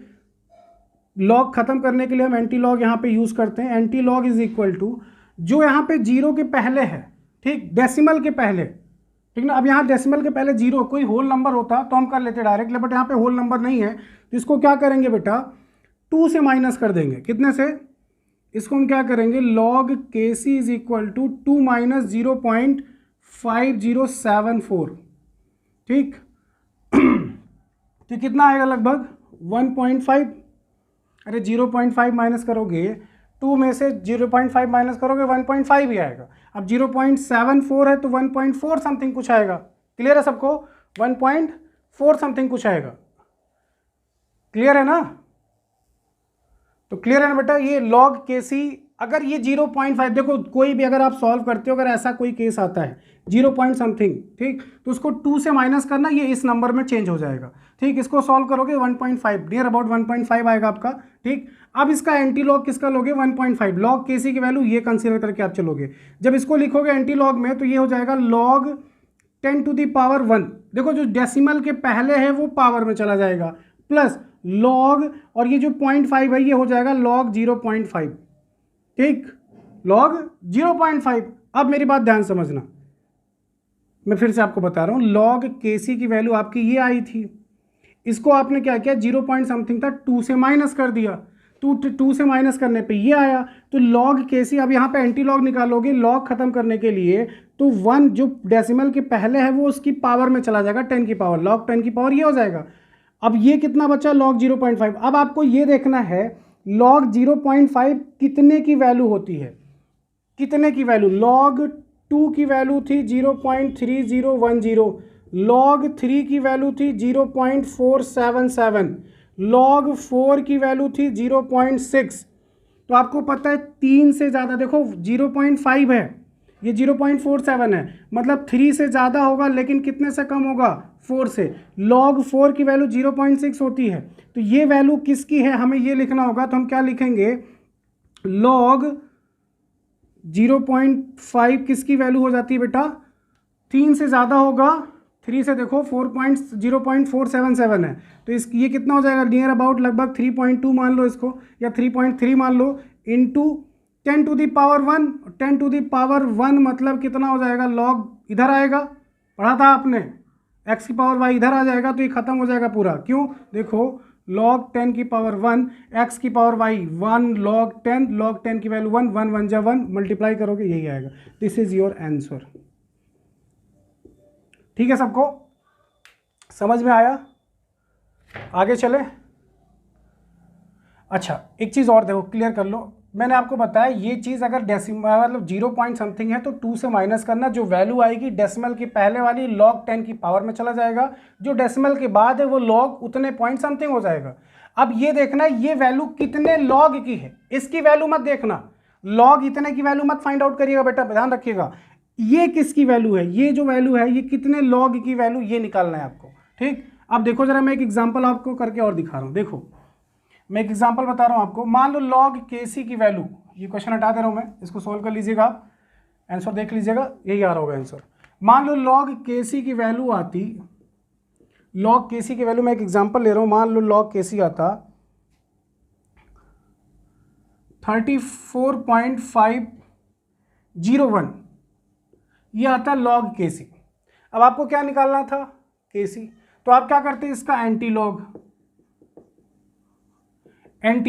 लॉग खत्म करने के लिए हम एंटी लॉग यहां पे यूज करते हैं। Antilog is equal to, जो यहां पे 0 के पहले है, ठीक, डेसिमल के पहले, ठीक ना। अब यहां डेसिमल के पहले 0, कोई होल नंबर होता तो हम कर लेते डायरेक्ट, बट यहां पे होल नंबर नहीं है, तो इसको क्या करेंगे बेटा, 2 से माइनस कर देंगे। कितने से, इसको हम क्या करेंगे, log K C is equal to 2 minus 0.5074। ठीक तो कितना आएगा, लगभग 1.5। अरे 0.5 माइनस करोगे, 2 में से 0.5 माइनस करोगे 1.5 ही आएगा। अब 0.74 है तो 1.4 समथिंग कुछ आएगा। क्लियर है सबको, 1.4 समथिंग कुछ आएगा। क्लियर है ना, तो क्लियर है ना बेटा। ये लॉग के सी, अगर ये 0.5, देखो कोई भी अगर आप सॉल्व करते हो, अगर ऐसा कोई केस आता है 0 पॉइंट समथिंग, ठीक, तो उसको 2 से माइनस करना, ये इस नंबर में चेंज हो जाएगा। ठीक, इसको सॉल्व करोगे 1.5, नियर अबाउट 1.5 आएगा आपका। ठीक, अब इसका एंटी लॉग किसका लोगे, 1.5, लॉग के सी की वैल्यू ये कंसीडर करके आप चलोगे। जब इसको लिखोगे एंटी लॉग में, तो ये हो जाएगा log 10 to the power 1। देखो जो डेसिमल के पहले है वो पावर में चला जाएगा, प्लस लॉग, और ये जो 0.5 है ये हो जाएगा log 0.5। ठीक, log 0.5। अब मेरी बात ध्यान समझना, मैं फिर से आपको बता रहा हूं, log KC की वैल्यू आपकी ये आई थी, इसको आपने क्या किया, 0 पॉइंट समथिंग था, 2 से माइनस कर दिया, 2 से माइनस करने पे ये आया, तो log KC। अब यहाँ पे एंटी लॉग निकालोगे लॉग खत्म करने के लिए, तो 1 जो डेसिमल के पहले है वो उसकी पावर में चला जाएगा, 10 की पावर, log 10 की पावर ये हो जाएगा। अब ये कितना बचा, log 0.5। अब आपको ये देखना है log 0.5 कितने की वैल्यू होती है, कितने की वैल्यू। log 2 की वैल्यू थी 0.3010, log 3 की वैल्यू थी 0.477, log 4 की वैल्यू थी 0.6। तो आपको पता है 3 से ज़्यादा, देखो 0.5 है, ये 0.47 है, मतलब 3 से ज़्यादा होगा लेकिन कितने से कम होगा, 4 से। log 4 की वैल्यू 0.6 होती है, तो ये वैल्यू किसकी है हमें ये लिखना होगा। तो हम क्या लिखेंगे, log 0.5 किसकी वैल्यू हो जाती है बेटा, 3 से ज़्यादा होगा, 3 से देखो 0.477 है, तो ये कितना हो जाएगा, नियर अबाउट लगभग 3.2 मान लो इसको, या 3.3 मान लो, into 10 to the power 1। 10 to the power 1 मतलब कितना हो जाएगा, लॉग इधर आएगा, पढ़ा था आपने, x की पावर y इधर आ जाएगा, तो ये खत्म हो जाएगा पूरा। क्यों, देखो log 10 की पावर 1, x की पावर y 1 log 10 की वैल्यू 1, 1 1 जा 1, मल्टीप्लाई करोगे यही आएगा। This is your answer. ठीक है, सबको समझ में आया, आगे चले। अच्छा एक चीज़ और देखो, क्लियर कर लो, मैंने आपको बताया ये चीज़ अगर डेसिमल मतलब 0 पॉइंट समथिंग है तो 2 से माइनस करना, जो वैल्यू आएगी डेसिमल की पहले वाली log 10 की पावर में चला जाएगा, जो डेसिमल के बाद है वो log उतने पॉइंट समथिंग हो जाएगा। अब ये देखना ये वैल्यू कितने log की है, इसकी वैल्यू मत देखना, log इतने की वैल्यू मत फाइंड आउट करिएगा बेटा, ध्यान रखिएगा ये किसकी वैल्यू है, ये जो वैल्यू है ये कितने log की वैल्यू, ये निकालना है आपको। ठीक, अब देखो जरा मैं एक एग्जाम्पल आपको करके और दिखा रहा हूँ। देखो मैं एक एग्जांपल बता रहा हूँ आपको, मान लो log KC की वैल्यू, ये क्वेश्चन हटा दे रहा हूँ मैं, इसको सोल्व कर लीजिएगा आप, आंसर देख लीजिएगा, यही आ रहा होगा आंसर। मान लो log KC की वैल्यू आती, log KC की वैल्यू मैं एक एग्जांपल ले रहा हूँ, मान लो log KC आता 34.501, ये आता log KC। अब आपको क्या निकालना था, KC, तो आप क्या करते हैं, इसका एंटी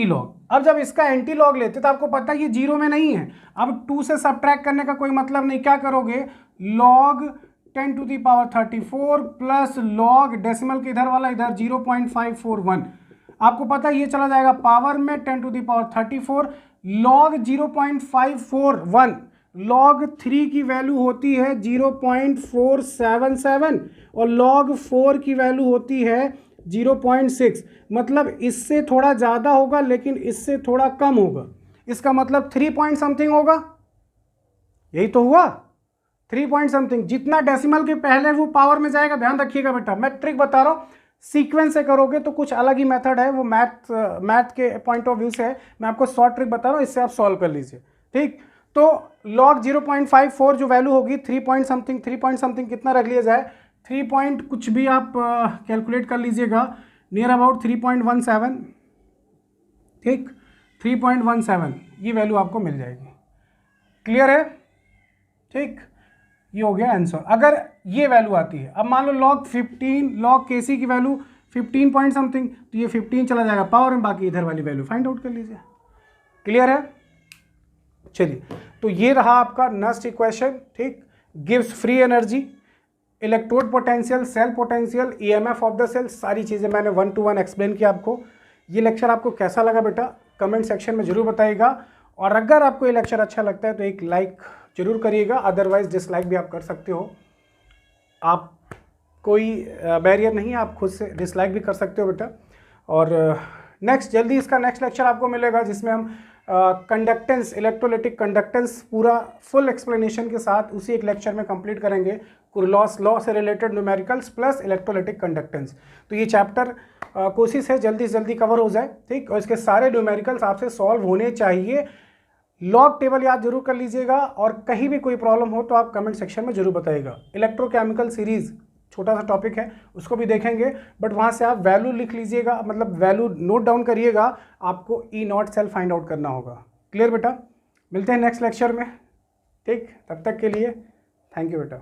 लॉग, अब जब इसका एंटी लॉग लेते तो आपको पता है ये 0 में नहीं है, अब 2 से सबट्रैक्ट करने का कोई मतलब नहीं, क्या करोगे, log 10 to the power 34 plus log decimal के इधर वाला इधर 0.541, आपको पता है ये चला जाएगा पावर में 10 to the power 34, log 0.541, log 3 की वैल्यू होती है 0.477 और log 4 की वैल्यू होती है 0.6, मतलब इससे थोड़ा ज़्यादा होगा लेकिन इससे थोड़ा कम होगा, इसका मतलब 3 पॉइंट समथिंग होगा, यही तो हुआ 3 पॉइंट समथिंग। जितना डेसिमल के पहले वो पावर में जाएगा, ध्यान रखिएगा बेटा, मैं ट्रिक बता रहा हूँ, सीक्वेंस से करोगे तो कुछ अलग ही मेथड है, वो मैथ के पॉइंट ऑफ व्यू से है, मैं आपको शॉर्ट ट्रिक बता रहा हूँ, इससे आप सॉल्व कर लीजिए। ठीक, तो log 0.54 जो वैल्यू होगी 3 पॉइंट समथिंग कितना रख लिया जाए, 3 पॉइंट कुछ भी आप कैलकुलेट कर लीजिएगा, नियर अबाउट 3.17, ठीक 3.17 ये वैल्यू आपको मिल जाएगी। क्लियर है, ठीक, ये हो गया आंसर। अगर ये वैल्यू आती है, अब मान लो log KC की वैल्यू 15 पॉइंट समथिंग, तो ये 15 चला जाएगा पावर में, बाकी इधर वाली वैल्यू फाइंड आउट कर लीजिए। क्लियर है, चलिए, तो ये रहा आपका नेक्स्ट इक्वेशन। ठीक, gives free energy, electrode potential, cell potential, EMF of the cell, सारी चीज़ें मैंने 1 to 1 एक्सप्लेन किया आपको। ये लेक्चर आपको कैसा लगा बेटा, कमेंट सेक्शन में जरूर बताइएगा, और अगर आपको ये लेक्चर अच्छा लगता है तो एक लाइक जरूर करिएगा, अदरवाइज डिसलाइक भी आप कर सकते हो, आप कोई बैरियर नहीं है, आप खुद से डिसलाइक भी कर सकते हो बेटा। और नेक्स्ट जल्दी इसका नेक्स्ट लेक्चर आपको मिलेगा जिसमें हम कंडक्टेंस, इलेक्ट्रोलिटिक कंडक्टेंस पूरा फुल एक्सप्लेनेशन के साथ उसी एक लेक्चर में कंप्लीट करेंगे, कुरलॉस लॉ से related numericals plus electrolytic conductance. तो ये चैप्टर कोशिश है जल्दी से जल्दी कवर हो जाए, ठीक, और इसके सारे न्यूमेरिकल्स आपसे सॉल्व होने चाहिए। लॉग टेबल याद जरूर कर लीजिएगा, और कहीं भी कोई प्रॉब्लम हो तो आप कमेंट सेक्शन में जरूर बताइएगा। इलेक्ट्रोकेमिकल सीरीज़ छोटा सा टॉपिक है, उसको भी देखेंगे, बट वहाँ से आप वैल्यू लिख लीजिएगा, मतलब वैल्यू नोट डाउन करिएगा, आपको E0 सेल फाइंड आउट करना होगा। क्लियर बेटा, मिलते हैं नेक्स्ट लेक्चर में, ठीक, तब तक के लिए थैंक यू बेटा।